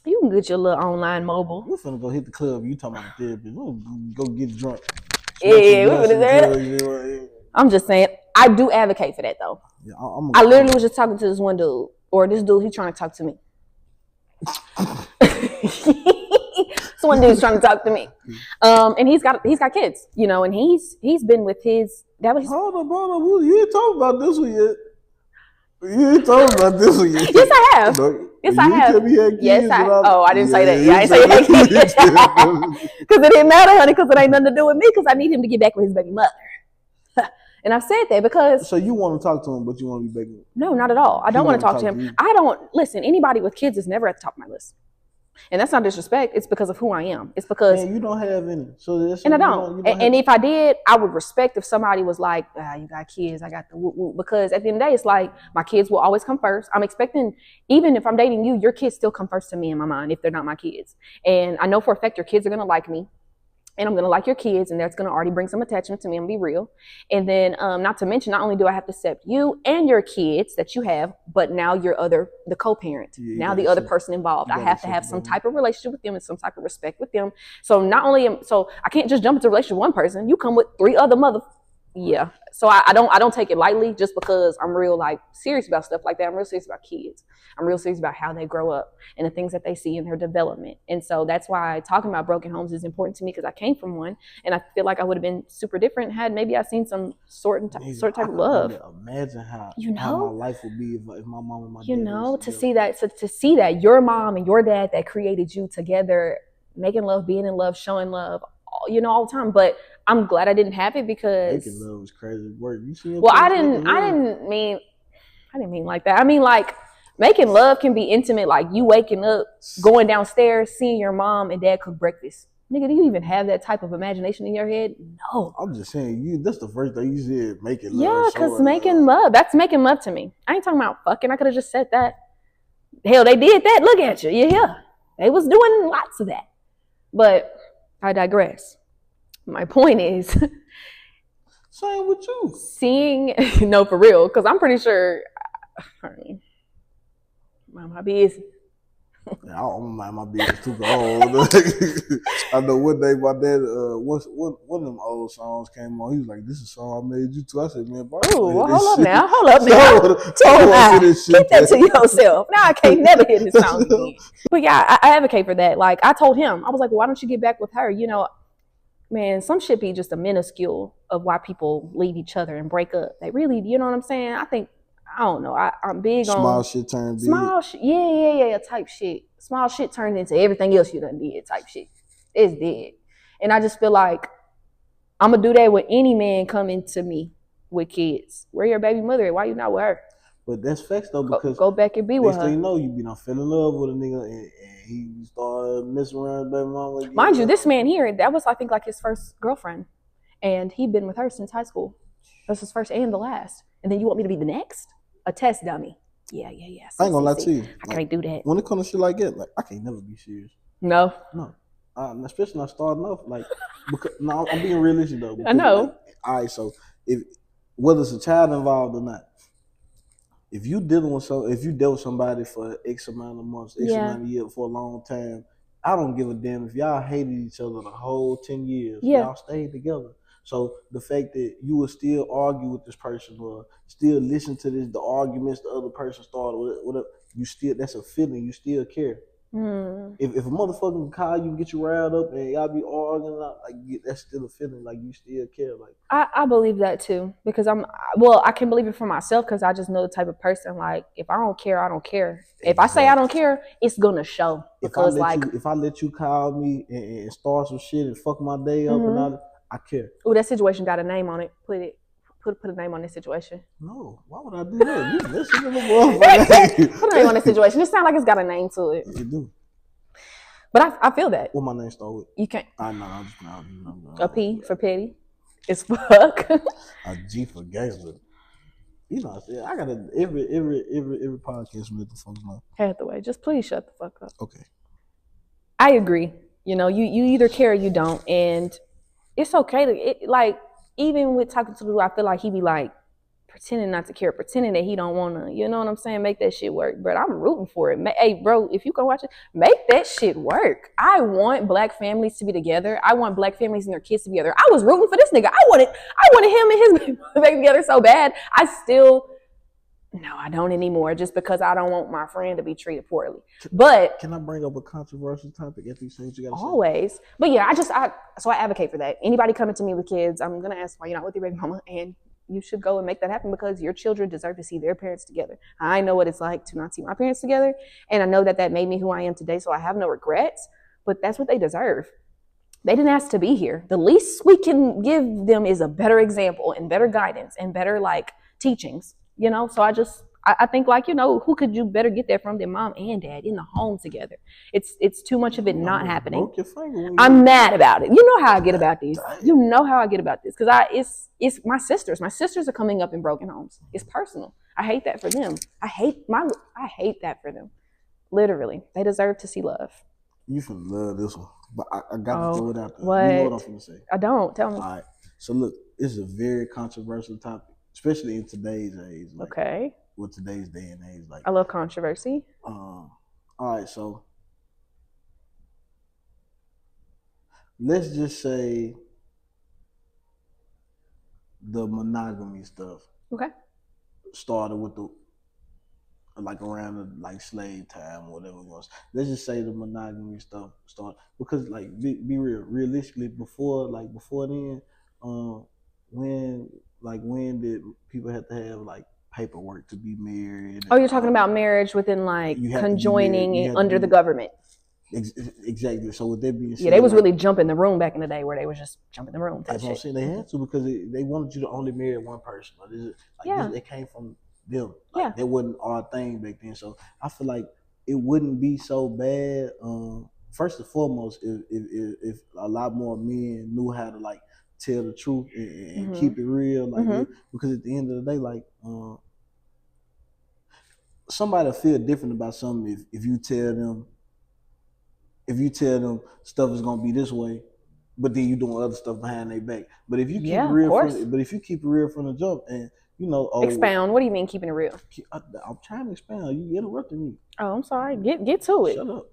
You can get your little online mobile. We're finna go hit the club. You talking about the therapist? We'll go get drunk. Yeah, we finna say it. I'm just saying, I do advocate for that though. Yeah, I literally was just talking to this one dude, or this dude, he trying to talk to me. This one dude's trying to talk to me, and he's got kids, you know, and he's been with his. Hold up, you ain't talking about this one yet. You ain't talking about this one yet. Yes, I have. Yes, I have. Yes, I didn't say that. Yeah, I didn't say that. Because it didn't matter, honey, because it ain't nothing to do with me, because I need him to get back with his baby mother. And I've said that because... So you want to talk to him, but you want to be begging? No, not at all. I don't want to talk to him. I don't... Listen, anybody with kids is never at the top of my list. And that's not disrespect. It's because of who I am. It's because... Man, you don't have any. So and I don't. And if I did, I would respect if somebody was like, you got kids, I got the whoop. Because at the end of the day, it's like, my kids will always come first. I'm expecting, even if I'm dating you, your kids still come first to me in my mind if they're not my kids. And I know for a fact your kids are going to like me. And I'm going to like your kids, and that's going to already bring some attachment to me. I'm going to be real. And then not to mention, not only do I have to accept you and your kids that you have, but now the co-parent, now the other person involved. I have to have some type of relationship with them and some type of respect with them. So I can't just jump into a relationship with one person. You come with 3 other Yeah. So I don't take it lightly just because I'm real like serious about stuff like that. I'm real serious about kids. I'm real serious about how they grow up and the things that they see in their development. And so that's why talking about broken homes is important to me, because I came from one, and I feel like I would have been super different had maybe I seen some sort type of love. Imagine how my life would be if my mom and my dad to see that your mom and your dad that created you together, making love, being in love, showing love, all the time. But I'm glad I didn't have it, because making love was crazy work. You see? Well, I didn't mean like that. I mean, like, making love can be intimate, like you waking up, going downstairs, seeing your mom and dad cook breakfast. Nigga, do you even have that type of imagination in your head? No. I'm just saying, that's the first thing you said, making love. Yeah, because making love, that's making love to me. I ain't talking about fucking. I could have just said that. Hell, they did that. Look at you. Yeah. They was doing lots of that. But I digress. My point is... Same with you. Seeing... No, for real. Because I'm pretty sure... Mind my business. I don't mind my business too. I know one day my dad, one of them old songs came on. He was like, "This is a song I made you too." I said, "Man, bro, hold up now. Keep that to yourself. Now I can't never hear this song again." But yeah, I advocate for that. Like, I told him, I was like, "Why don't you get back with her?" Man, some shit be just a minuscule of why people leave each other and break up. They really, you know what I'm saying? I don't know. I'm big on small shit turn big. Small shit, yeah, type shit. Small shit turns into everything else you done did type shit. It's dead. And I just feel like I'm gonna do that with any man coming to me with kids. Where your baby mother at? Why you not with her? But that's facts though, because go back and be with her. You know, you be fell in love with a nigga and he started messing around with baby mama again. Mind you, this man here, that was I think like his first girlfriend, and he'd been with her since high school. That's his first and the last. And then you want me to be the next? A test dummy. Yeah. I ain't gonna lie to you. I can't do that. When it comes to shit like that, like, I can't never be serious. No. Especially not starting off. Like, because, no, I'm being realistic though. I know. Like, all right, so whether it's a child involved or not, if you dealt with somebody for X amount of months, X amount of years, for a long time, I don't give a damn if y'all hated each other the whole 10 years. Y'all stayed together. So the fact that you would still argue with this person or still listen to the arguments the other person started, whatever, that's a feeling. You still care. If a motherfucker can call you and get you riled up and y'all be arguing, like that's still a feeling, like you still care. Like I believe that too, because I can believe it for myself because I just know the type of person, like, if I don't care, I don't care. If I say I don't care, it's gonna show. Because if I let you call me and start some shit and fuck my day up and all that, I care. Oh, that situation got a name on it. Put a name on this situation. No, why would I do that? You listen to the motherfucker. Put a name on this situation. It sounds like it's got a name to it. You do. But I feel that. What my name start with? You can't. I know. I'm just a P for petty. It's fuck. A G for gangster. You know, I gotta every podcast with the fuck know. Hathaway, just please shut the fuck up. Okay. I agree. You know, you either care or you don't, and it's okay to like. Even with talking to Lou, I feel like he be like pretending not to care, pretending that he don't want to, you know what I'm saying, make that shit work. But I'm rooting for it. Hey, bro, if you go watch it, make that shit work. I want Black families to be together. I want Black families and their kids to be together. I was rooting for this nigga. I wanted him and his baby together so bad. No, I don't anymore, just because I don't want my friend to be treated poorly. But can I bring up a controversial topic at these things you gotta always say? But yeah, I advocate for that. Anybody coming to me with kids, I'm gonna ask why you're not with your baby mama, and you should go and make that happen because your children deserve to see their parents together. I know what it's like to not see my parents together, and I know that made me who I am today, so I have no regrets, but that's what they deserve. They didn't ask to be here. The least we can give them is a better example and better guidance and better like teachings. You know, so I think, like, you know, who could you better get that from than mom and dad in the home together? It's too much of it not happening. I'm mad about it. You know how I get about these. You know how I get about this because it's my sisters. My sisters are coming up in broken homes. It's personal. I hate that for them. I hate that for them. Literally, they deserve to see love. You finna love this one, but I got to throw it out there. What? You know what I'm finna say? I don't. Tell me. All right. So look, this is a very controversial topic. Especially in today's age. Like, okay. With today's day and age. Like, I love controversy. All right, so let's just say the monogamy stuff. Okay. Started with around the slave time or whatever it was. Let's just say the monogamy stuff started because be real. Realistically, before then, when did people have to have paperwork to be married? Oh, you're talking about marriage within conjoining under the government. Exactly. So with that being said, yeah, they was really jumping the room back in the day where they was just jumping the room. That's what I'm saying. They had to because they wanted you to only marry one person. It came from them. That wasn't our thing back then. So I feel like it wouldn't be so bad. First and foremost, if a lot more men knew how to tell the truth and keep it real, because at the end of the day, somebody will feel different about something if you tell them stuff is gonna be this way, but then you doing other stuff behind their back. But if you keep it real from the jump, and expound. What do you mean keeping it real? I'm trying to expound. You interrupted me. Oh, I'm sorry. Get to it. Shut up.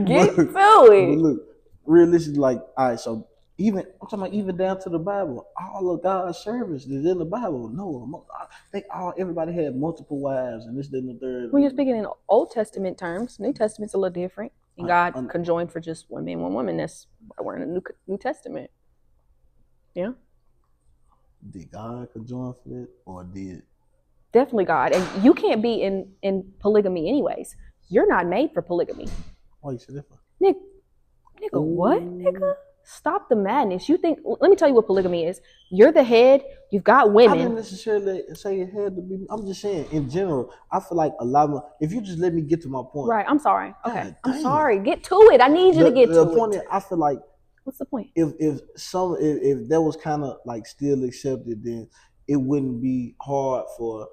Get to it. Look. Realistically, all right, so I'm talking about even down to the Bible, all of God's servants is in the Bible. No, everybody had multiple wives, and this, then, the third. When you're speaking in Old Testament terms, New Testament's a little different. And God conjoined for just one man, one woman. That's why we're in the New Testament. Yeah. Did God conjoin for that, or did? Definitely God, and you can't be in polygamy anyways. You're not made for polygamy. Why you say that for? Nigga, what? Nigga? Stop the madness. You think, let me tell you what polygamy is. You're the head, you've got women. I didn't necessarily say it had to be, I'm just saying, in general, I feel like a lot more, if you just let me get to my point. Right, I'm sorry. Okay, I'm sorry. Get to it. I need you to get to it. The point is, I feel like, what's the point? If that was kind of still accepted, then it wouldn't be hard for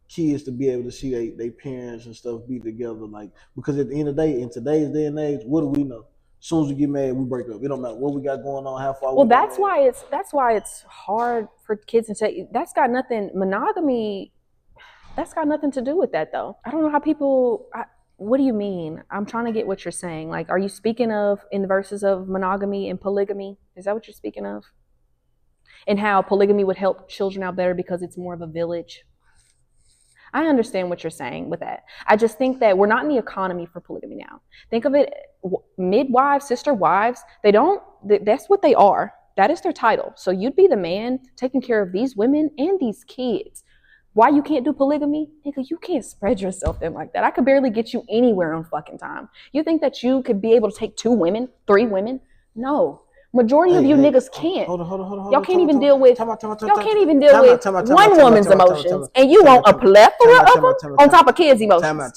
kids to be able to see their parents and stuff be together. Because at the end of the day, in today's day and age, what do we know? As soon as we get married, we break up. It don't matter what we got going on, how far. Well, that's why it's hard for kids to say. Monogamy. That's got nothing to do with that, though. I don't know how people. What do you mean? I'm trying to get what you're saying. Are you speaking of in the verses of monogamy and polygamy? Is that what you're speaking of? And how polygamy would help children out better because it's more of a village. I understand what you're saying with that. I just think that we're not in the economy for polygamy now. Think of it, midwives, sister wives, that's what they are. That is their title. So you'd be the man taking care of these women and these kids. Why you can't do polygamy? Nigga, you can't spread yourself thin like that. I could barely get you anywhere on fucking time. You think that you could be able to take 2 women, 3 women? No. Majority of you niggas can't. Hold on. Y'all can't even deal with one woman's emotions, and you want a plethora of them on top of kids' emotions.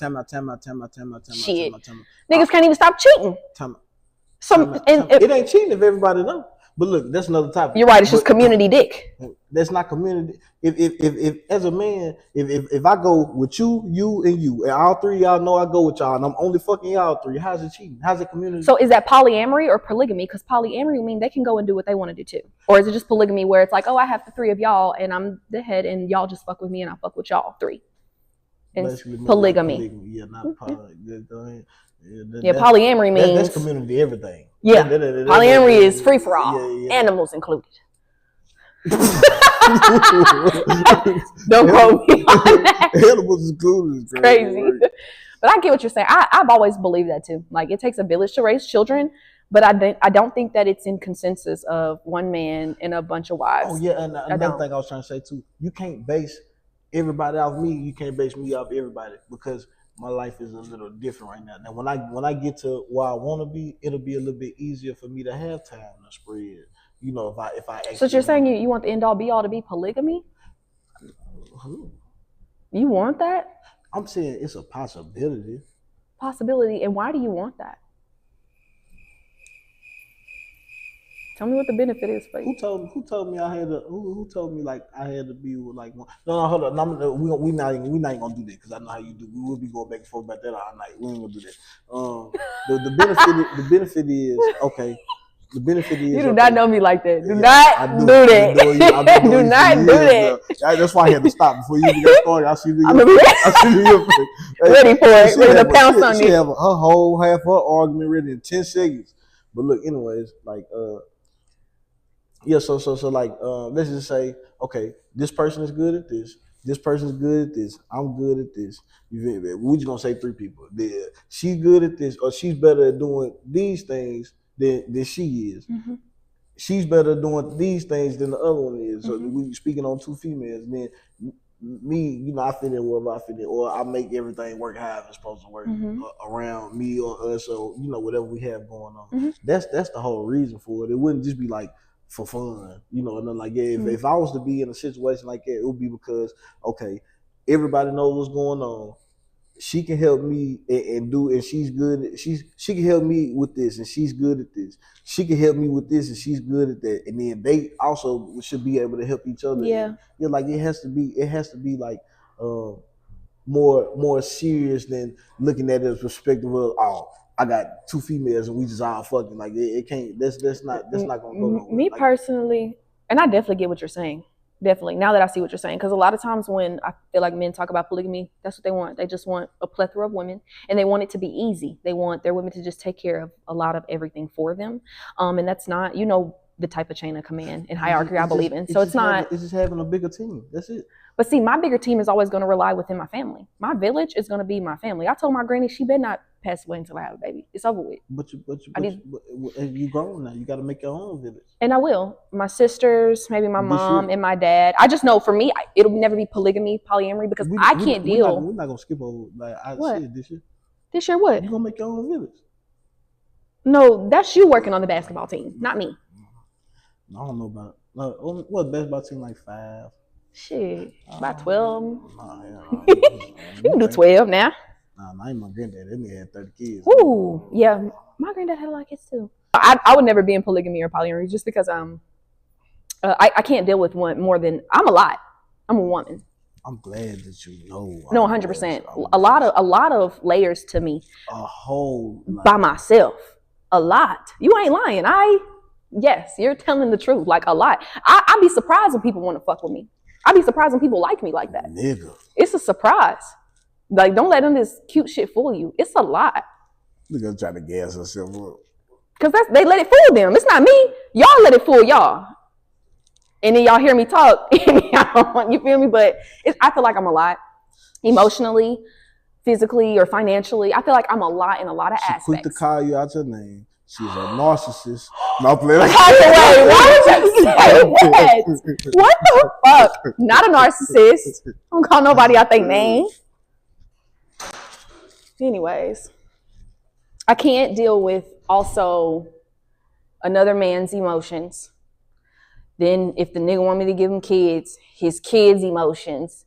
Shit, niggas can't even stop cheating. It ain't cheating if everybody know. But look, that's another topic. You're right. It's just community dick. That's not community. If as a man, if I go with you, and all 3 of y'all know I go with y'all, and I'm only fucking y'all 3, how's it cheating? How's it community? So is that polyamory or polygamy? Because polyamory means they can go and do what they want to do too. Or is it just polygamy where it's like, oh, I have the 3 of y'all, and I'm the head, and y'all just fuck with me, and I fuck with y'all 3. And polygamy. Yeah, not polygamy. Yeah, polyamory means that's community everything. Yeah, polyamory is free for all, animals included. Don't quote me on that. Animals included. It's crazy. But I get what you're saying. I've always believed that too. Like, it takes a village to raise children, but I don't think that it's in consensus of one man and a bunch of wives. Oh yeah, and another thing I was trying to say too, you can't base everybody off me. You can't base me off everybody, because my life is a little different right now. Now, when I get to where I want to be, it'll be a little bit easier for me to have time to spread. You know, if I actually. So you're saying you want the end all be all to be polygamy? You want that? I'm saying it's a possibility. Possibility, and why do you want that? Tell me what the benefit is for you. Who told me I had to? Who told me like I had to be with like one? No, hold on. We not even gonna do that, because I know how you do. We will be going back and forth about that all night. We ain't gonna do that. The benefit is okay. The benefit is you do not know me like that. Do not do that. Do not do that. That's why I had to stop before you get started. I see you. Ready for it. Ready to pounce on you. She have her whole half her argument ready in 10 seconds. But look, anyways, like yeah, so like let's just say, okay, this person is good at this. This person is good at this. I'm good at this. We're just gonna say 3 people. She's good at this, or she's better at doing these things than she is. Mm-hmm. She's better at doing these things than the other one is. So we speaking on 2 females. And then me, you know, I fit in wherever I fit in, or I make everything work how it's supposed to work around me or us. So you know, whatever we have going on. Mm-hmm. That's the whole reason for it. It wouldn't just be like for fun, you know, and then like if I was to be in a situation like that, it would be because okay, everybody knows what's going on. She can help me and she's good. She can help me with this, and she's good at this. She can help me with this, and she's good at that. And then they also should be able to help each other. Yeah, like it has to be like more serious than looking at it as perspective of I got 2 females and we just all fucking. Like it can't. That's not gonna go nowhere. Me personally, and I definitely get what you're saying. Definitely. Now that I see what you're saying, because a lot of times when I feel like men talk about polygamy, that's what they want. They just want a plethora of women, and they want it to be easy. They want their women to just take care of a lot of everything for them, and that's not, you know, the type of chain of command and hierarchy I believe in. So it's not. It's just having a bigger team. That's it. But see, my bigger team is always going to rely within my family. My village is going to be my family. I told my granny she better not pass away until I have a baby. It's over with. But you grown now. You got to make your own village. And I will. My sisters, maybe my mom and my dad. I just know for me, it'll never be polygamy, polyamory, because I can't deal. We're not going to skip over. Like I said this year. This year what? You're going to make your own village. No, that's you working on the basketball team, not me. I don't know about it. What basketball team, like 5? Shit, about 12. You can do 12 now. Nah, I ain't my granddad. That nigga had 30 kids. Ooh, yeah. My granddad had a lot of kids too. I would never be in polygamy or polyamory just because I can't deal with one more than I'm a lot. I'm a woman. I'm glad that you know. No, 100%. A lot of layers to me. A whole lot. By myself. A lot. You ain't lying. Yes, you're telling the truth. Like a lot. I'd be surprised when people want to fuck with me. I'd be surprised when people like me like that. Nigga. It's a surprise. Like, don't let them this cute shit fool you. It's a lot. Nigga trying to gas herself up. Because they let it fool them. It's not me. Y'all let it fool y'all. And then y'all hear me talk. You feel me? But I feel like I'm a lot. emotionally, physically, or financially. I feel like I'm a lot in a lot of aspects. Quick to call you out your name. She's a narcissist. No, play like why would you say that? What the fuck? Not a narcissist. I don't call nobody out their name. Anyways, I can't deal with also another man's emotions. Then if the nigga want me to give him kids, his kids' emotions.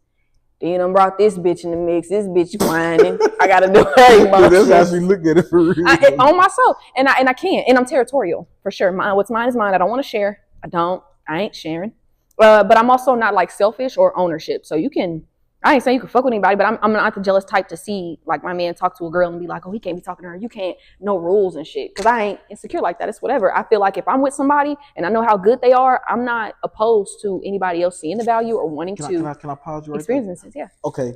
Then I brought this bitch in the mix. This bitch whining. I gotta do her emotions. That's how she look at it for real. On myself, and I can't. And I'm territorial for sure. What's mine is mine. I don't want to share. I ain't sharing. But I'm also not like selfish or ownership. So you can. I ain't saying you can fuck with anybody, but I'm not the jealous type to see like my man talk to a girl and be like, oh, he can't be talking to her. You can't, no rules and shit. Because I ain't insecure like that. It's whatever. I feel like if I'm with somebody and I know how good they are, I'm not opposed to anybody else seeing the value or wanting to can I pause you right experience instance. Yeah. Okay.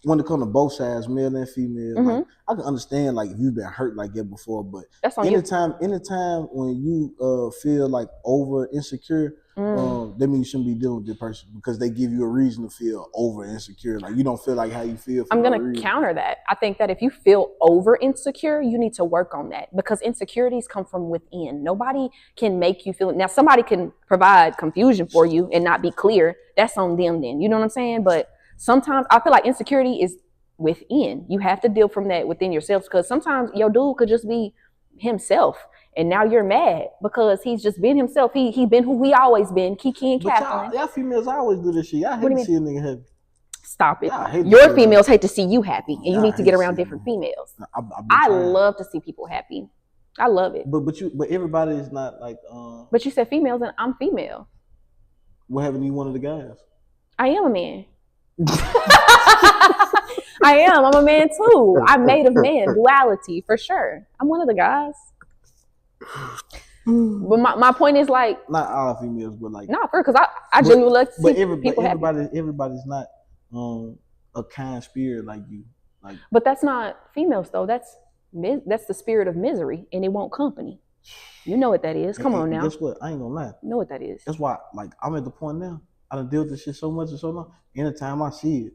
When it comes to both sides, male and female, like, I can understand like if you've been hurt like that before, but that's on anytime when you feel like over insecure, that means you shouldn't be dealing with this person because they give you a reason to feel over insecure. Like you don't feel like how you feel. I'm gonna counter that. I think that if you feel over insecure, you need to work on that because insecurities come from within. Nobody can make you feel it. Now somebody can provide confusion for you and not be clear. That's on them then. You know what I'm saying? But sometimes I feel like insecurity is within. You have to deal from that within yourself because sometimes your dude could just be himself and now you're mad because he's just been himself. He been who he always been. Kiki and Kathleen. Y'all females always do this shit. Y'all hate to see a nigga happy. Stop it. Your females hate to see you happy and you need to get around different females. I love to see people happy. I love it. But everybody is not like But you said females and I'm female. What haven't you one of the guys? I am a man. I'm a man too. I'm made of man, duality for sure. I'm one of the guys. But my point is like not all females, but like not for because I genuinely like to see people happy. Everybody's not a kind spirit like you. Like, but that's not females though. That's the spirit of misery, and it won't company. You know what that is. Come on now. Guess what? I ain't gonna lie. You know what that is. That's why, like, I'm at the point now. I done dealt with this shit so much and so long. Anytime I see it.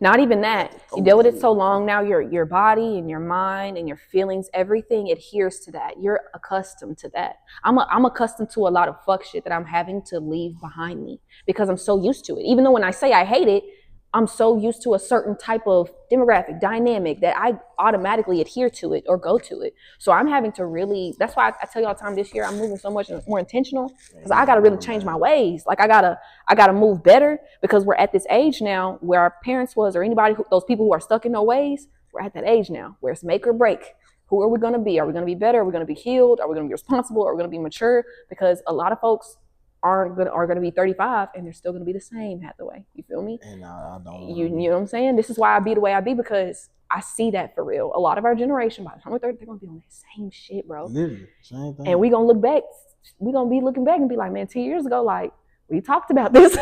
Not even that. You deal with it so long now, your body and your mind and your feelings, everything adheres to that. You're accustomed to that. I'm accustomed to a lot of fuck shit that I'm having to leave behind me because I'm so used to it. Even though when I say I hate it, I'm so used to a certain type of demographic dynamic that I automatically adhere to it or go to it. So I'm having to really, that's why I tell you all the time this year, I'm moving so much more intentional because I got to really change my ways. Like I gotta move better because we're at this age now where our parents was, or anybody, those people who are stuck in their ways, we're at that age now where it's make or break. Who are we going to be? Are we going to be better? Are we going to be healed? Are we going to be responsible? Are we going to be mature? Because a lot of folks are going to be 35 and they're still going to be the same Hathaway. You feel me? And I don't. You know what I'm saying? This is why I be the way I be because I see that for real. A lot of our generation, by the time we're 30, they're going to be on that same shit, bro. Literally, same thing. And we going to look back. We're going to be looking back and be like, man, 10 years ago, like, we talked about this.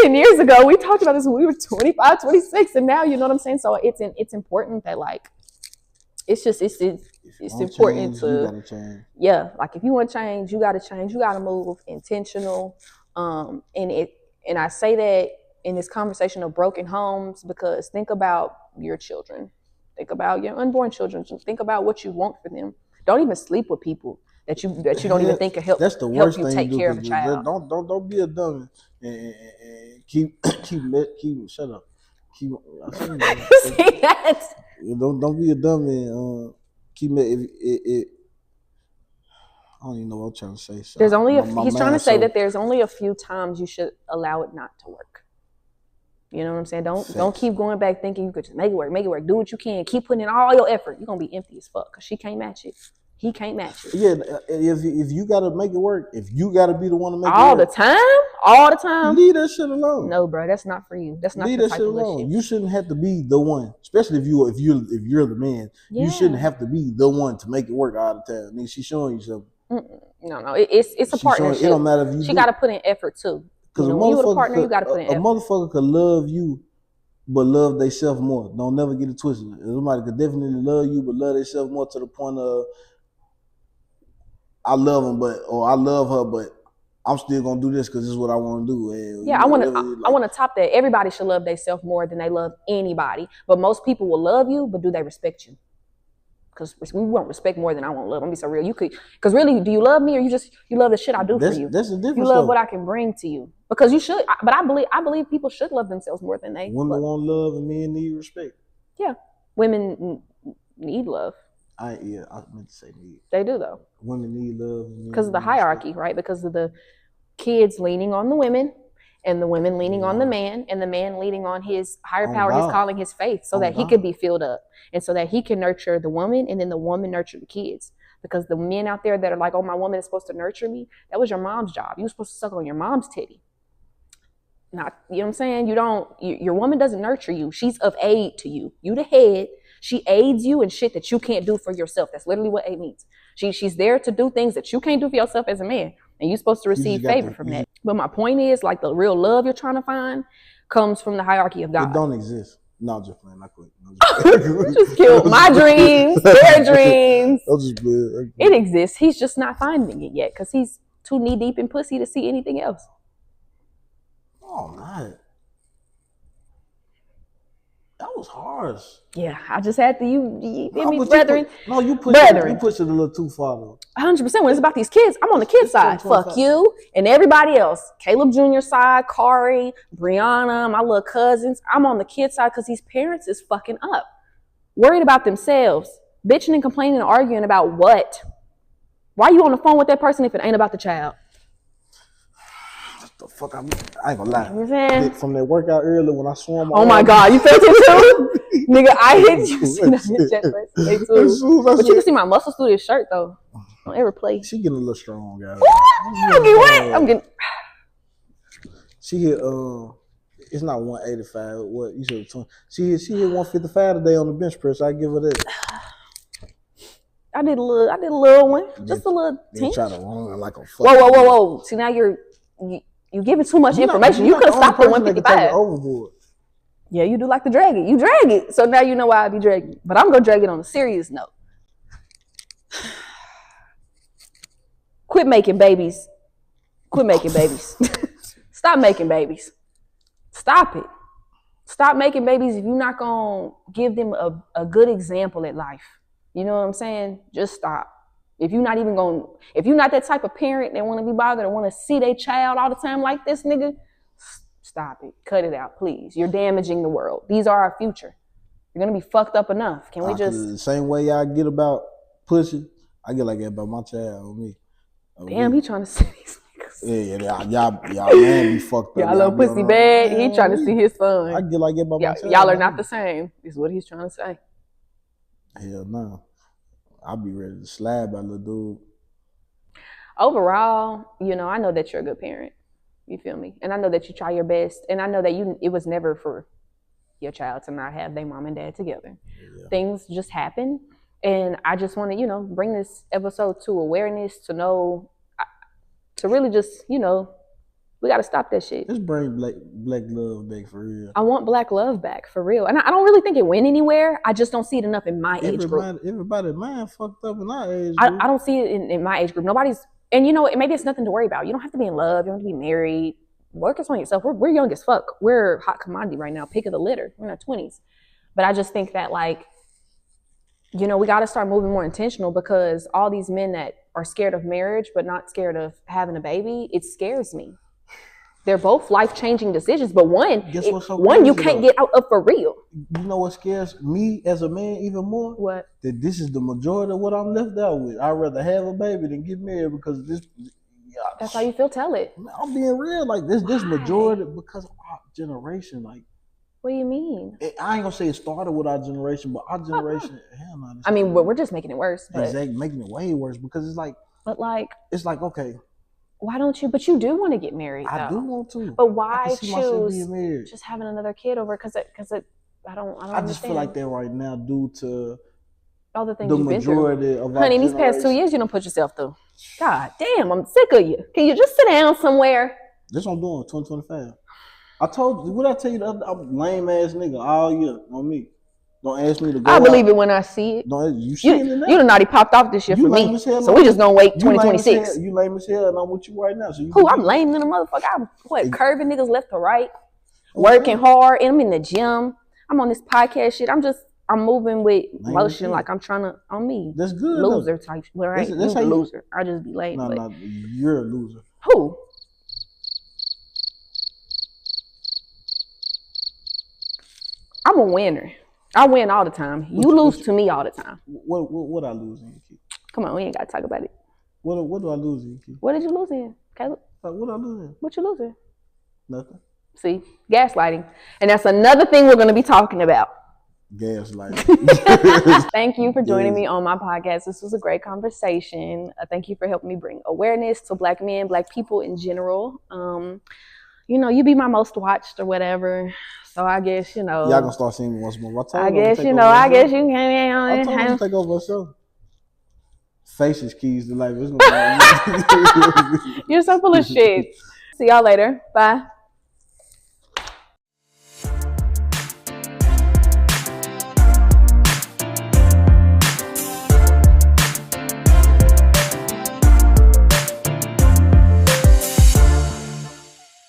10 years ago, we talked about this when we were 25, 26. And now, you know what I'm saying? So it's important that, like, it's important to, yeah, like if you want to change, you got to change, you got to move intentional. And I say that in this conversation of broken homes, because think about your children, think about your unborn children, think about what you want for them. Don't even sleep with people that you don't even think can help. That's the worst help you thing take care of a child. Don't be a dummy and keep shut up. See that? Don't be a dummy. Keep it. I don't even know what I'm trying to say. So there's only he's trying to say that there's only a few times you should allow it not to work. You know what I'm saying? Don't keep going back thinking you could just make it work. Do what you can. Keep putting in all your effort. You're gonna be empty as fuck because she can't match it. He can't match it. Yeah, if you gotta make it work, if you gotta be the one to make all it work. all the time, leave that shit alone. No, bro, that's not for you. That's not leave the that type shit of alone. relationship. You shouldn't have to be the one, especially if you're the man. Yeah. You shouldn't have to be the one to make it work all the time. I mean, she's showing you something. No, it's a partnership. It don't matter if you. She got to put in effort too. Because when you're a partner, you got to put in effort. A motherfucker could love you, but love themselves more. Don't never get it twisted. Somebody could definitely love you, but love themselves more to the point of I love him, or I love her, but I'm still gonna do this because this is what I want to do. And, yeah, I want to top that. Everybody should love themselves more than they love anybody. But most people will love you, but do they respect you? Because we won't respect more than I won't love. I'm gonna be so real. You could, because really, do you love me or you love the shit I do for you? That's the difference. You love what I can bring to you because you should. But I believe people should love themselves more than they. Women want love and men need respect. Yeah, women need love. I meant to say need. They do though. Women need love because of the hierarchy, right? Because of the kids leaning on the women, and the women leaning on the man, and the man leaning on his higher power, his calling, his faith, so that he could be filled up, and so that he can nurture the woman, and then the woman nurture the kids. Because the men out there that are like, oh, my woman is supposed to nurture me, that was your mom's job. You were supposed to suck on your mom's titty. Not, you know what I'm saying? Your woman doesn't nurture you. She's of aid to you. You the head. She aids you in shit that you can't do for yourself. That's literally what aid means. She's there to do things that you can't do for yourself as a man. And you're supposed to receive favor from that. But my point is, like, the real love you're trying to find comes from the hierarchy of God. It don't exist. No, I'm just playing. I quit. Just killed my dreams, their dreams. It exists. He's just not finding it yet because he's too knee deep in pussy to see anything else. Oh, man. That was harsh. Yeah, I just had to, you brethren. You pushed it a little too far, though. 100%. When it's about these kids, I'm on the kid side. Fuck you and everybody else. Caleb Jr. side, Kari, Brianna, my little cousins. I'm on the kid side because these parents is fucking up. Worried about themselves. Bitching and complaining and arguing about what? Why are you on the phone with that person if it ain't about the child? The fuck I ain't gonna lie. You from that workout earlier when I swam. Oh my God, you felt it too? Nigga, I hit you. See that in chest press too. But you can see my muscles through this shirt though. Don't ever play. She getting a little strong, guys. I'm getting wet. I'm getting. She hit it's not 185. What you said? 20. She hit 155 today on the bench press. I give her that. I did a little one, just a little. Try to run like a. Whoa! See now you're giving too much information. You could have stopped at 155. Overboard. Yeah, you do like to drag it. You drag it. So now you know why I be dragging it. But I'm going to drag it on a serious note. Quit making babies. Quit making babies. Stop making babies. Stop it. Stop making babies if you're not going to give them a good example at life. You know what I'm saying? Just stop. If you're not that type of parent that want to be bothered or want to see their child all the time like this, nigga, stop it. Cut it out, please. You're damaging the world. These are our future. You're going to be fucked up enough. Can we just... The same way y'all get about pussy, I get like that about my child with me. Damn, he trying to see these niggas. Yeah, y'all man be fucked up. Y'all love pussy bad. He trying to see his son. I get like that about my child. Y'all are not the same, is what he's trying to say. Hell no. I'll be ready to slap that little dude. Overall, I know that you're a good parent. You feel me? And I know that you try your best. And I know that it was never for your child to not have their mom and dad together. Yeah. Things just happen. And I just want to, bring this episode to awareness, to know, to really just, we got to stop that shit. Let's bring black love back for real. I want black love back for real. And I don't really think it went anywhere. I just don't see it enough in my age group. Everybody mind fucked up in our age group. I don't see it in my age group. Nobody's, and maybe it's nothing to worry about. You don't have to be in love. You don't have to be married. Work on yourself. We're young as fuck. We're hot commodity right now. Pick of the litter. We're in our 20s. But I just think that we got to start moving more intentional because all these men that are scared of marriage but not scared of having a baby, it scares me. They're both life-changing decisions, but one you can't get out of for real. You know what scares me as a man even more? What? That this is the majority of what I'm left out with. I'd rather have a baby than get married because this. That's how you feel. Tell it. I'm being real. Like this majority because of our generation. Like, what do you mean? I ain't gonna say it started with our generation, but our generation. Hell no. I mean, we're just making it worse. But... Exactly, making it way worse because it's like. But like. It's like okay. Why don't you? But you do want to get married, though. I do want to. But why choose just having another kid over? Because I don't. I just feel like that right now due to all the things the you've majority been through. of Honey, these past 2 years you don't put yourself through. God damn, I'm sick of you. Can you just sit down somewhere? This what I'm doing, 2025. What I tell you the other? I'm lame ass nigga all year on me. Don't ask me to go I believe out. it when I see it. You see it now. You done already popped off this year for me. So we just gonna wait 2026. You lame as hell, and I'm with you right now. So I'm lame than a motherfucker. I'm curving niggas left to right, working hard, and I'm in the gym. I'm on this podcast shit. I'm moving with motion, like I'm trying to on me. That's good. Loser type. Well, I ain't a loser. I just be lame. No, you're a loser. Who? I'm a winner. I win all the time. You lose to me all the time. What I lose in, Keith? Come on, we ain't gotta talk about it. What do I lose in, Keith? What did you lose in, Caleb? What I lose in? What you losing? Nothing. See, gaslighting, and that's another thing we're gonna be talking about. Gaslighting. Thank you for joining me on my podcast. This was a great conversation. Thank you for helping me bring awareness to Black men, Black people in general. You be my most watched or whatever. So I guess, y'all gonna start seeing me once more. I guess you can I told you to take over a show. Faces keys to life. You're so full of shit. See y'all later. Bye.